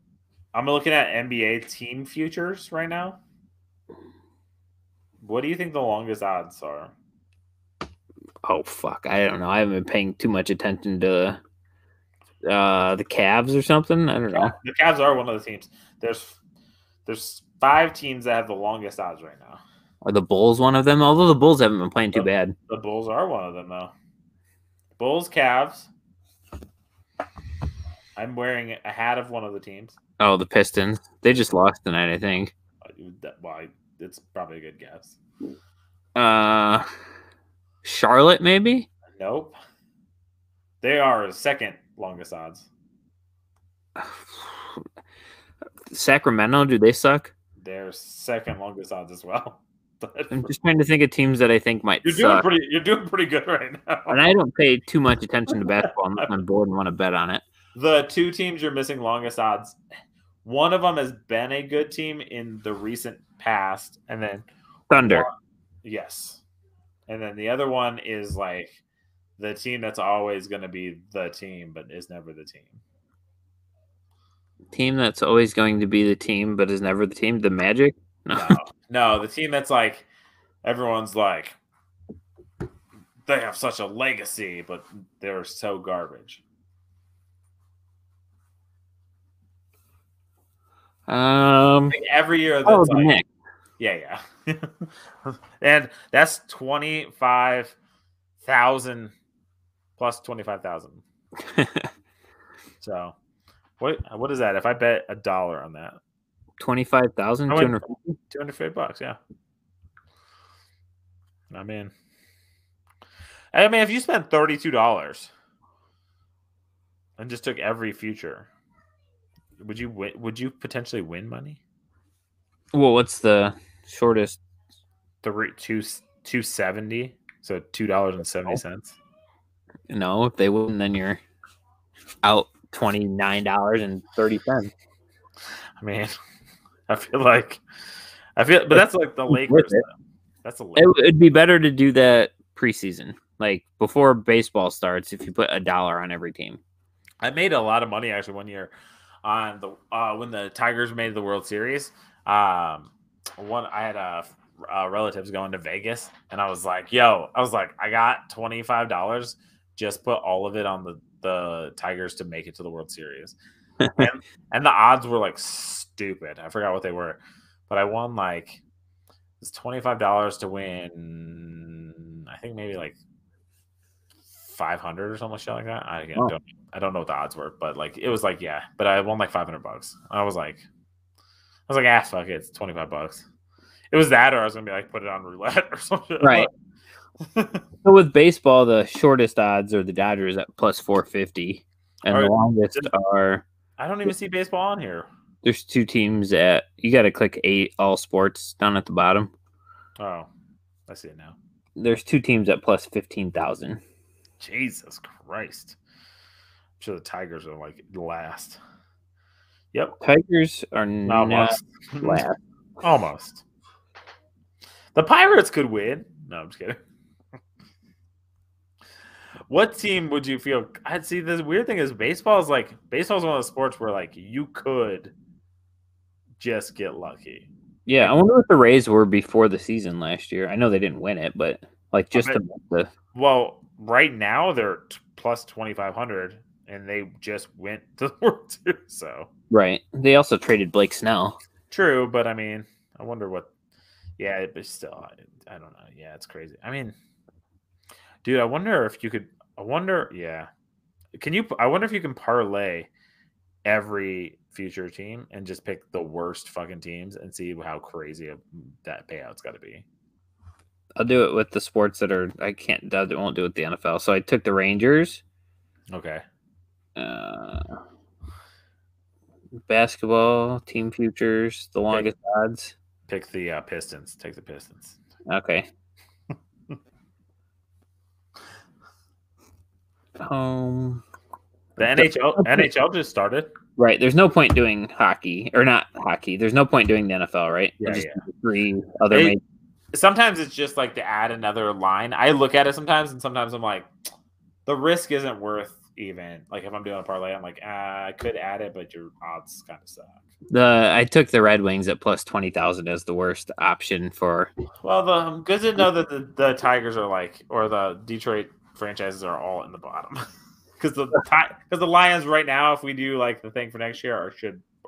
I'm looking at NBA team futures right now. What do you think the longest odds are? Oh fuck, I don't know. I haven't been paying too much attention to the Cavs or something. I don't know. The Cavs are one of the teams. There's 5 teams that have the longest odds right now. Are the Bulls one of them? Although the Bulls haven't been playing too bad. The Bulls are one of them though. Bulls, Cavs. I'm wearing a hat of one of the teams. Oh, the Pistons. They just lost tonight, I think. Well, it's probably a good guess. Charlotte, maybe? Nope. They are second longest odds. Sacramento, do they suck? They're second longest odds as well. I'm just trying to think of teams that I think might suck. You're doing pretty good right now. And I don't pay too much attention to basketball unless I'm bored and want to bet on it. The 2 teams you're missing longest odds, one of them has been a good team in the recent past, and then Thunder. Yes. And then the other one is like the team that's always going to be the team, but is never the team. Team that's always going to be the team, but is never the team? The Magic? No, the team that's like everyone's like they have such a legacy, but they're so garbage. Like every year that's the Knicks. Yeah. And that's 25,000 plus 25,000. So what is that? If I bet $1 on that, 25,000, $250, yeah. I'm in. I mean, if you spent $32 and just took every future, would you potentially win money? Well, what's the shortest? 270, so $2.70. No, if they win, then you're out $29.30. I mean, but that's like the Lakers. That's a Lakers. It'd be better to do that preseason, like before baseball starts. If you put $1 on every team, I made a lot of money actually one year on the when the Tigers made the World Series. I had relatives going to Vegas, and I was like, I got $25. Just put all of it on the Tigers to make it to the World Series, and the odds were like stupid. I forgot what they were, but I won like it's $25 to win. I think maybe like 500 or something like that. I don't know what the odds were, but like it was like but I won like $500. I was like, fuck it, it's $25. It was that, or I was gonna be like, put it on roulette or something. Right. So with baseball, the shortest odds are the Dodgers at plus 450, and the longest are. I don't even see baseball on here. There's two teams at. You got to click 8 all sports down at the bottom. Oh, I see it now. There's two teams at plus 15,000. Jesus Christ! I'm sure the Tigers are like last. Yep, Tigers are not last. Almost. The Pirates could win. No, I'm just kidding. What team would you feel? I'd see. The weird thing is baseball's one of those sports where like you could just get lucky. Yeah, I wonder what the Rays were before the season last year. I know they didn't win it, but like just well, right now they're plus 2,500, and they just went to the World Series. So right, they also traded Blake Snell. True, but I mean, I wonder what. Yeah, but still, I don't know. Yeah, it's crazy. I mean, dude, I wonder if you could. Yeah. I wonder if you can parlay every future team and just pick the worst fucking teams and see how crazy that payout's got to be. I'll do it with the sports that are. I won't do it with the NFL. So I took the Rangers. Okay. Basketball team futures, the longest odds. Pick the Pistons. Take the Pistons. Okay. The NHL just started. Right. There's no point doing hockey or not hockey. There's no point doing the NFL, right? Yeah. Three other. Sometimes it's just like to add another line. I look at it sometimes, and sometimes I'm like, the risk isn't worth even. Like if I'm doing a parlay, I'm like, I could add it, but your odds kind of suck. I took the Red Wings at plus 20,000 as the worst option for. Well, good to know that the Tigers are or the Detroit franchises are all in the bottom. Because the Lions right now, if we do like the thing for next year,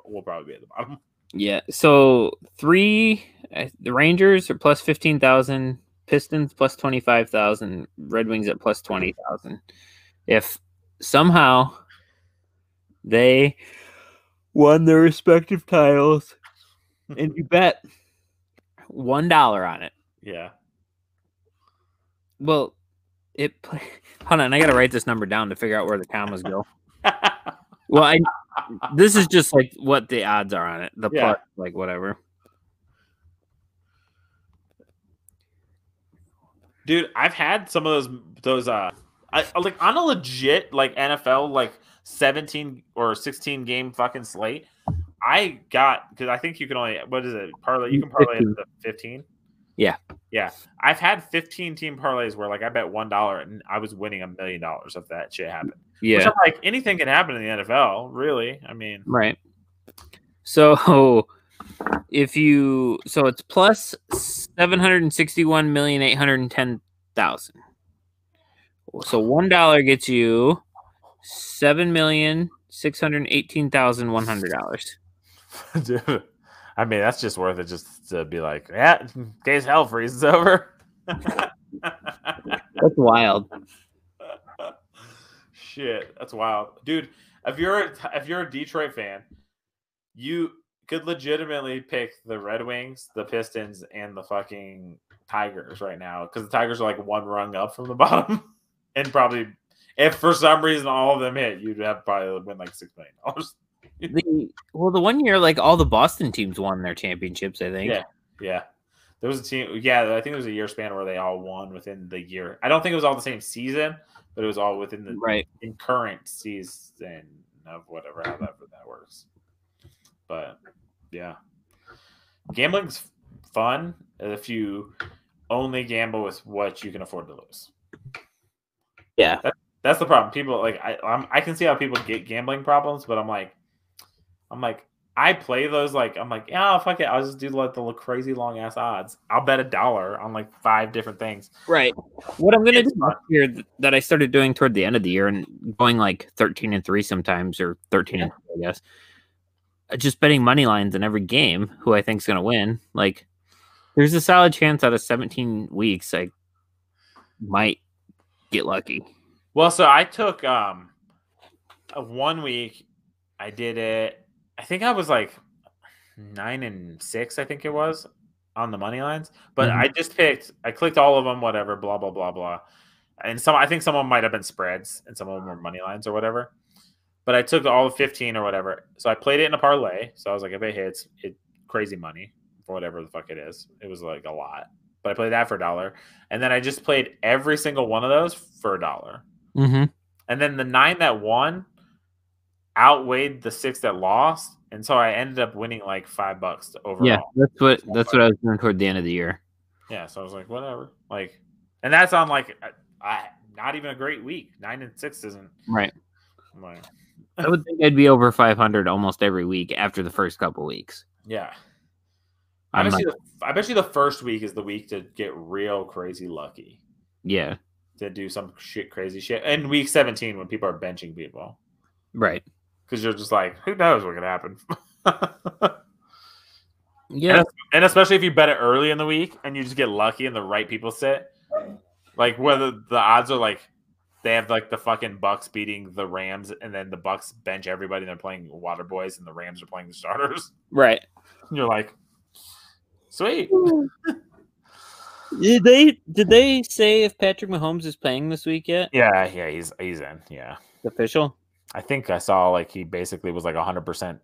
will probably be at the bottom. Yeah. So the Rangers are plus 15,000, Pistons plus 25,000, Red Wings at plus 20,000. If somehow they won their respective titles, and you bet $1 on it. Yeah. Well, hold on, I gotta write this number down to figure out where the commas go. Well, this is just like what the odds are on it. The plus, like whatever. Dude, I've had some of those like on a legit like NFL like 17 or 16 game fucking slate. I got because I think you can only parlay. You can parlay into 15. Yeah. I've had 15 team parlays where like I bet $1 and I was winning $1 million if that shit happened. Yeah. Which I'm like, anything can happen in the NFL, really. I mean, right. So it's plus 761,810,000. So $1 gets you $7,618,100. Dude, I mean, that's just worth it just to be like, yeah, in case hell freezes over. That's wild. Shit, that's wild. Dude, if you're a Detroit fan, you could legitimately pick the Red Wings, the Pistons, and the fucking Tigers right now because the Tigers are like one rung up from the bottom. And probably, if for some reason all of them hit, you'd have probably win like $6 million. The 1 year, like all the Boston teams won their championships, I think. Yeah. There was a team. Yeah, I think it was a year span where they all won within the year. I don't think it was all the same season, but it was all within the in current season of whatever, however that works. But yeah, gambling's fun if you only gamble with what you can afford to lose. Yeah, that's the problem. People like I can see how people get gambling problems, but I'm like I play those I'm like, yeah, fuck it, I'll just do like the crazy long ass odds. I'll bet $1 on like 5 different things. Right. What I'm gonna do next year that I started doing toward the end of the year and going like 13-3 sometimes, or 13-2, I guess. Just betting money lines in every game who I think is gonna win. Like, there's a solid chance out of 17 weeks I might get lucky. Well, so I took 1 week. I did it. I think I was like 9-6. I think it was on the money lines, but I just I clicked all of them, whatever, blah blah blah blah, and I think some of them might have been spreads and some of them were money lines or whatever. But I took all of 15 or whatever, so I played it in a parlay. So I was like, if it hits, crazy money for whatever the fuck it is. It was like a lot, but I played that for $1, and then I just played every single one of those for $1. And then the 9 that won outweighed the 6 that lost, and so I ended up winning like $5 overall. Yeah, that's what I was doing toward the end of the year. Yeah, so I was like, whatever, like, and that's on like not even a great week. 9-6 isn't right. Like, I would think I'd be over 500 almost every week after the first couple weeks. Yeah, I bet you the first week is the week to get real crazy lucky. Yeah, to do some crazy shit. And week 17 when people are benching people, right? Because you're just like, who knows what could happen? Yeah, and especially if you bet it early in the week and you just get lucky and the right people sit, like whether the odds are like they have like the fucking Bucks beating the Rams, and then the Bucks bench everybody and they're playing water boys, and the Rams are playing the starters. Right. And you're like, sweet. Did they say if Patrick Mahomes is playing this week yet? Yeah, he's in. Yeah, it's official. I think I saw like he basically was like 100%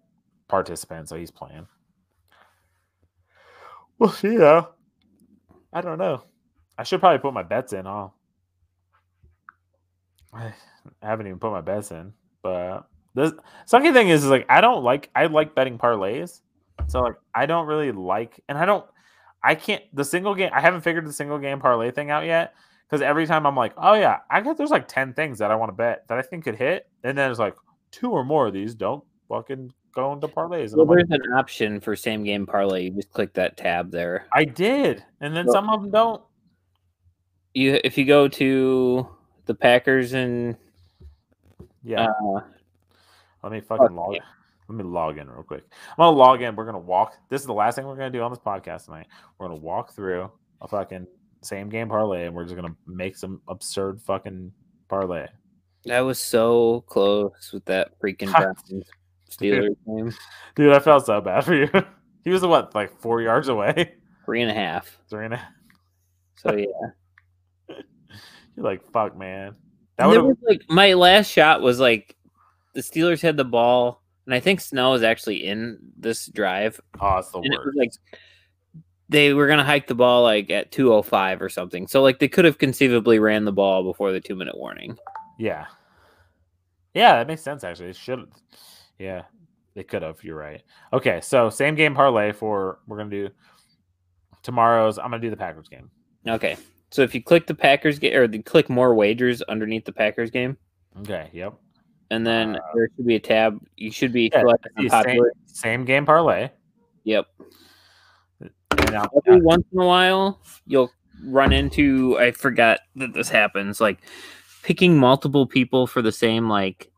participant, so he's playing. Well, yeah. I don't know. I should probably put my bets in, huh? I haven't even put my bets in, but the sucky thing is like I like betting parlays, so like I don't really like, and I can't the single game. I haven't figured the single game parlay thing out yet, because every time I'm like, oh yeah, there's like 10 things that I want to bet that I think could hit, and then it's like 2 or more of these don't fucking go into parlays. And well, there's an option for same game parlay. You just click that tab there. I did, and then some of them don't. If you go to the Packers and let me fucking log. Let me log in real quick. I'm gonna log in. We're gonna walk. This is the last thing we're gonna do on this podcast tonight. We're gonna walk through a fucking same game parlay, and we're just gonna make some absurd fucking parlay. That was so close with that freaking Steelers game. Dude, I felt so bad for you. He was like 4 yards away. 3.5. 3.5. So yeah. You're like, fuck, man. That was like my last shot was like the Steelers had the ball, and I think Snell was actually in this drive. Oh, it's the worst. It was like they were gonna hike the ball like at 2:05 or something. So like they could have conceivably ran the ball before the 2-minute warning. Yeah. Yeah, that makes sense actually. It should. Yeah, they could have. You're right. Okay, so same game parlay we're gonna do tomorrow's. I'm gonna do the Packers game. Okay. So if you click the Packers game, or click more wagers underneath the Packers game. Okay. Yep. And then there should be a tab. You should be same game parlay. Yep. Every once in a while, you'll run into. I forgot that this happens. Like picking multiple people for the same like.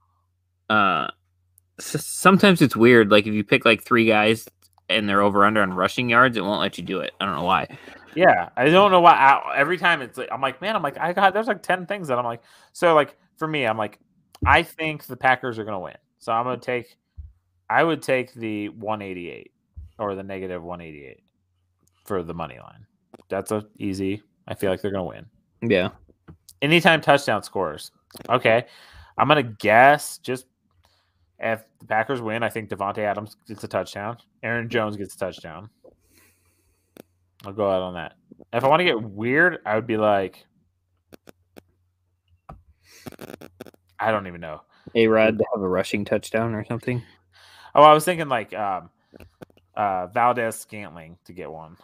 Sometimes it's weird. Like if you pick like 3 guys and they're over under on rushing yards, it won't let you do it. I don't know why. Yeah, I don't know why. Every time it's like, I'm like, there's like 10 things that I'm like, so like for me, I'm like, I think the Packers are gonna win, so I would take the 188 or the negative 188 for the money line. That's easy. I feel like they're gonna win. Yeah. Anytime touchdown scores. Okay. I'm going to guess just if the Packers win, I think Devontae Adams gets a touchdown. Aaron Jones gets a touchdown. I'll go out on that. If I want to get weird, I would be like, I don't even know. A-Rod to have a rushing touchdown or something. Oh, I was thinking like Valdez Scantling to get one,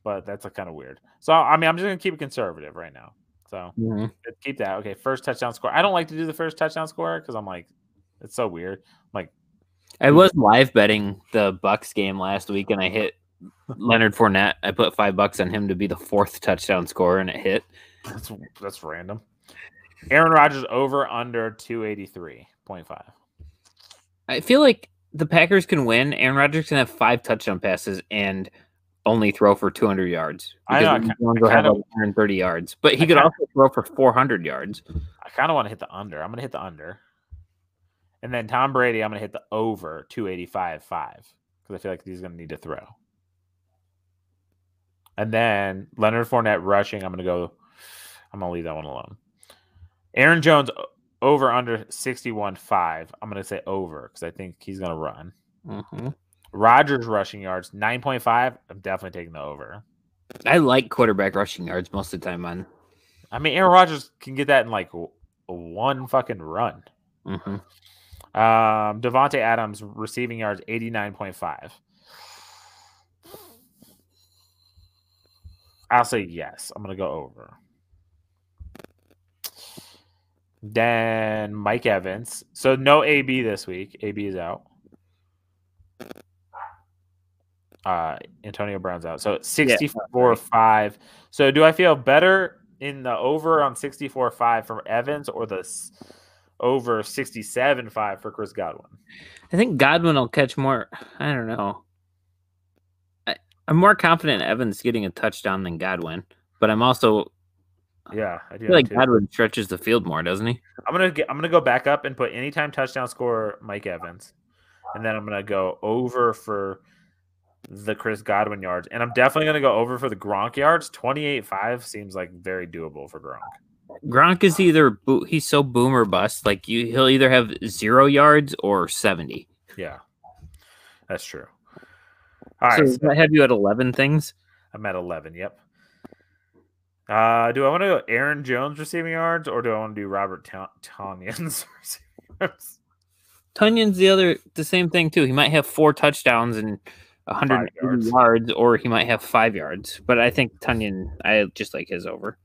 but that's kind of weird. So I mean, I'm just gonna keep it conservative right now. So keep that. Okay, first touchdown score. I don't like to do the first touchdown score because I'm like, it's so weird. I'm like, I was live betting the Bucks game last week, and I hit Leonard Fournette. I put $5 on him to be the 4th touchdown scorer, and it hit. That's random. Aaron Rodgers over under 283.5. I feel like the Packers can win. Aaron Rodgers can have 5 touchdown passes and only throw for 200 yards. I know. Will have 130 yards, but he could also throw for 400 yards. I kind of want to hit the under. I'm going to hit the under. And then Tom Brady, I'm going to hit the over 285.5 because I feel like he's going to need to throw. And then Leonard Fournette rushing, I'm going to leave that one alone. Aaron Jones over under 61.5. I'm going to say over because I think he's going to run. Mm-hmm. Rodgers rushing yards 9.5. I'm definitely taking the over. I like quarterback rushing yards most of the time. I mean, Aaron Rodgers can get that in like one fucking run. Mm-hmm. Devontae Adams receiving yards 89.5. I'll say yes. I'm going to go over. Then Mike Evans. So no AB this week. AB is out. Antonio Brown's out. So 64.5. So do I feel better in the over on 64.5 from Evans or the over 67.5 for Chris Godwin? I think Godwin will catch more. I don't know. I'm more confident in Evans getting a touchdown than Godwin, but I'm also I feel like Godwin stretches the field more, doesn't he? I'm gonna go back up and put anytime touchdown score Mike Evans, and then I'm gonna go over for the Chris Godwin yards, and I'm definitely gonna go over for the Gronk yards. 28.5 seems like very doable for Gronk. Gronk is he's so boom or bust. Like he'll either have 0 yards or 70. Yeah, that's true. All right, so I have you at 11 things. I'm at 11. Yep. Do I want to go Aaron Jones receiving yards or do I want to do Robert Tonyan's receiving yards? Tonyan's the same thing too. He might have 4 touchdowns and 180 yards, or he might have 5 yards. But I think Tonyan, I just like his over.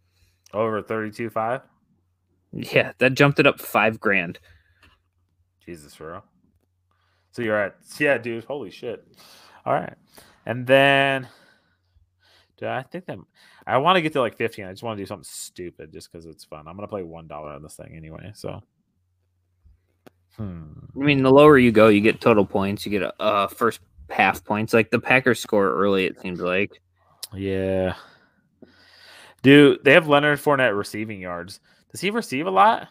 Over 32.5? Yeah, that jumped it up $5,000. Jesus, for real. So you're at, dude, holy shit. All right. And then, dude, I think that I want to get to like 15. I just want to do something stupid just because it's fun. I'm going to play $1 on this thing anyway. So, I mean, the lower you go, you get total points. You get first half points. Like the Packers score early, it seems like. Yeah. Dude, they have Leonard Fournette receiving yards. Does he receive a lot?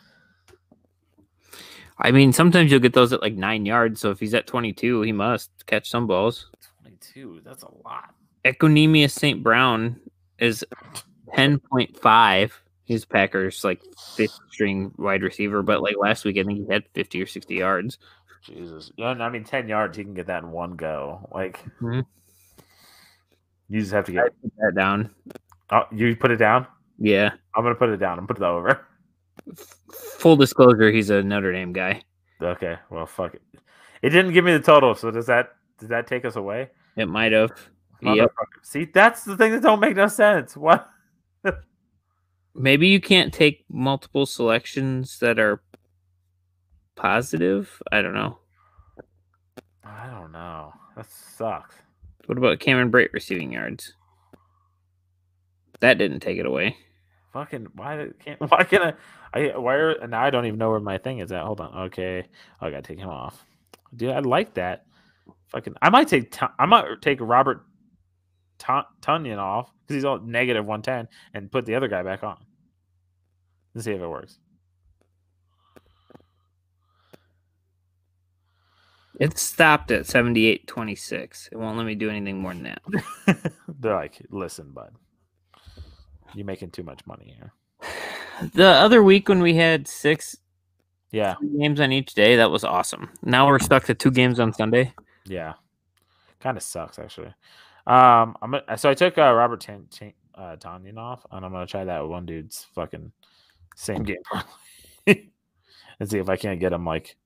I mean, sometimes you'll get those at like 9 yards. So if he's at 22, he must catch some balls. 22, that's a lot. Equinemius St. Brown is 10.5. He's Packers like 5th string wide receiver, but like last week I think he had 50 or 60 yards. Jesus, yeah, I mean 10 yards, he can get that in one go. Like you just have to get put that down. Oh, you put it down? Yeah, I'm gonna put it down. I'm put it over. Full disclosure, he's a Notre Dame guy. Okay, well, fuck it. It didn't give me the total, so does that take us away? It might have. Yep. See, that's the thing that don't make no sense. What? Maybe you can't take multiple selections that are positive. I don't know. That sucks. What about Cameron Brate receiving yards? That didn't take it away. Fucking now I don't even know where my thing is at. Hold on. Okay. I gotta take him off. Dude, I like that. Fucking I might take Robert Tonyan off because he's all negative 110 and put the other guy back on. Let's see if it works. It stopped at 78.26. It won't let me do anything more than that. They're like, listen, bud. You're making too much money here. The other week when we had 6 Yeah, games on each day, that was awesome. Now we're stuck to 2 games on Sunday. yeah, kind of sucks actually. So I took Robert Tanyan off, and I'm gonna try that one dude's fucking same game parlay and see if I can't get him like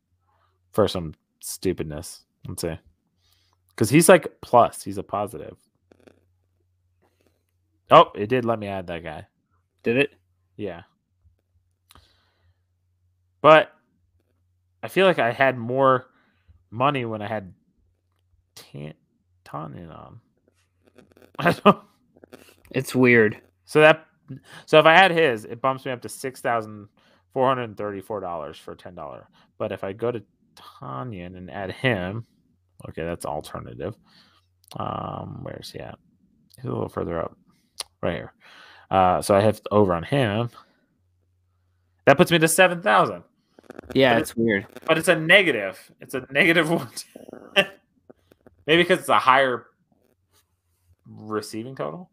for some stupidness. Let's see, because he's like plus, he's a positive. Oh, it did let me add that guy. Did it? Yeah, but I feel like I had more money when I had Tanyan on. I don't. It's weird. So if I add his, it bumps me up to $6,434 for $10. But if I go to Tanyan and add him, okay, that's alternative. Where's he at? He's a little further up, right here. So I have over on him. That puts me to 7,000. Yeah, it's weird. But it's a negative. It's a negative one. Maybe because it's a higher receiving total.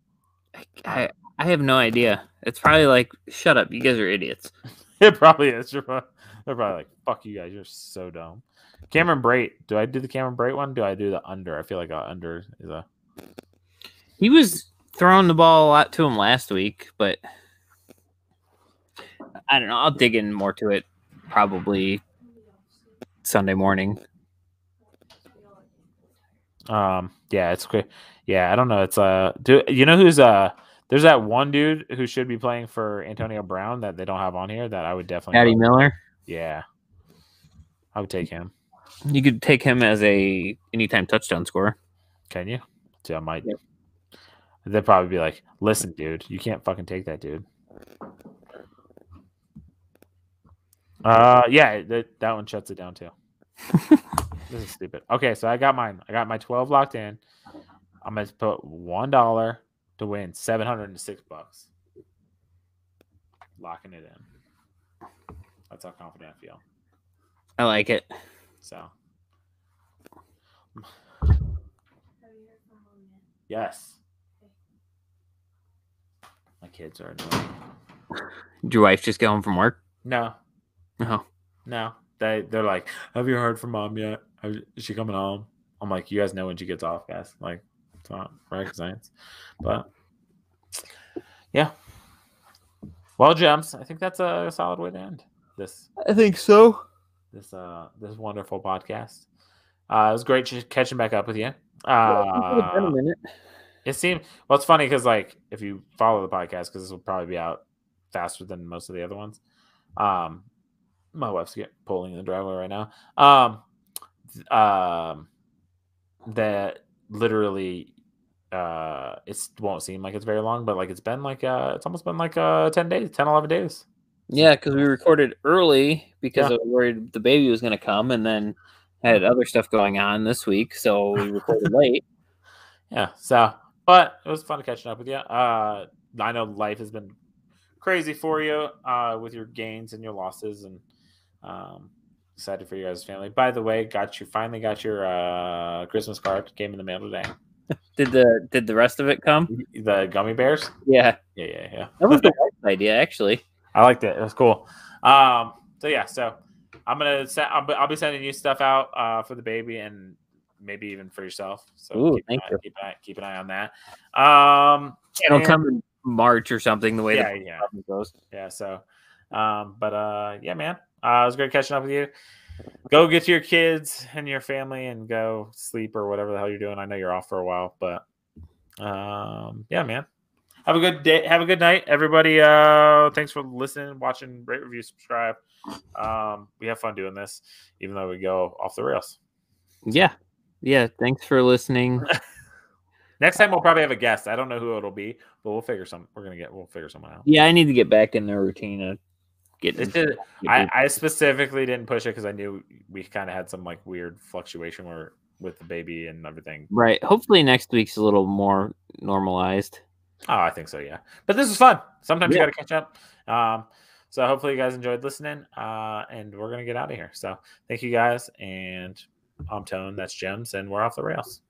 I have no idea. It's probably like, shut up, you guys are idiots. It probably is. They're probably like, fuck you guys, you're so dumb. Cameron Brate. Do I do the Cameron Brate one? Do I do the under? I feel like under is a. He was throwing the ball a lot to him last week, but I don't know. I'll dig in more to it probably Sunday morning. Yeah, it's quick. Yeah, I don't know. It's do you know who's there's that one dude who should be playing for Antonio Brown that they don't have on here that I would definitely. Patty Miller. Yeah, I would take him. You could take him as a anytime touchdown scorer. Can you? See, I might. Yep. They'd probably be like, "Listen, dude, you can't fucking take that dude." Yeah, that one shuts it down too. This is stupid. Okay, so I got mine. I got my 12 locked in. I'm gonna put $1 to win $706. Locking it in. That's how confident I feel. I like it. So. Yes. My kids are annoying. Did your wife just get home from work? No. Oh. No. They're like, have you heard from mom yet? Is she coming home? I'm like, you guys know when she gets off, guys. Like, it's not rocket science. But yeah. Well, Jems, I think that's a solid way to end this. I think so. This wonderful podcast. It was great catching back up with you. It's been a minute. It seemed it's funny because like if you follow the podcast, because this will probably be out faster than most of the other ones. My wife's pulling in the driveway right now. That literally it won't seem like it's very long, but like it's been like it's almost been like 10 days, 10, 11 days. Yeah, because we recorded early because I was worried the baby was going to come, and then had other stuff going on this week, so we recorded late. Yeah, so but it was fun catching up with you. I know life has been crazy for you with your gains and your losses, and excited for you guys' family. By the way, finally got your Christmas card. Came in the mail today. Did the rest of it come? The gummy bears? Yeah. That was the wife's idea, actually. I liked it. It was cool. So I'll be sending you stuff out for the baby and maybe even for yourself. So keep an eye on that. It'll come in March or something. The way the goes. Yeah. So, yeah, man. It was great catching up with you. Go get to your kids and your family and go sleep or whatever the hell you're doing. I know you're off for a while, but yeah, man. Have a good day. Have a good night, everybody. Thanks for listening, watching, rate, review, subscribe. We have fun doing this, even though we go off the rails. Yeah. Thanks for listening. Next time we'll probably have a guest. I don't know who it'll be, but we'll figure someone out. Yeah, I need to get back in the routine of I specifically didn't push it because I knew we kind of had some like weird fluctuation with the baby and everything. Right. Hopefully next week's a little more normalized. Oh, I think so, yeah. But this is fun. Sometimes you got to catch up. So hopefully you guys enjoyed listening, and we're going to get out of here. So thank you guys, and I'm Tone, that's Jems, and we're off the rails.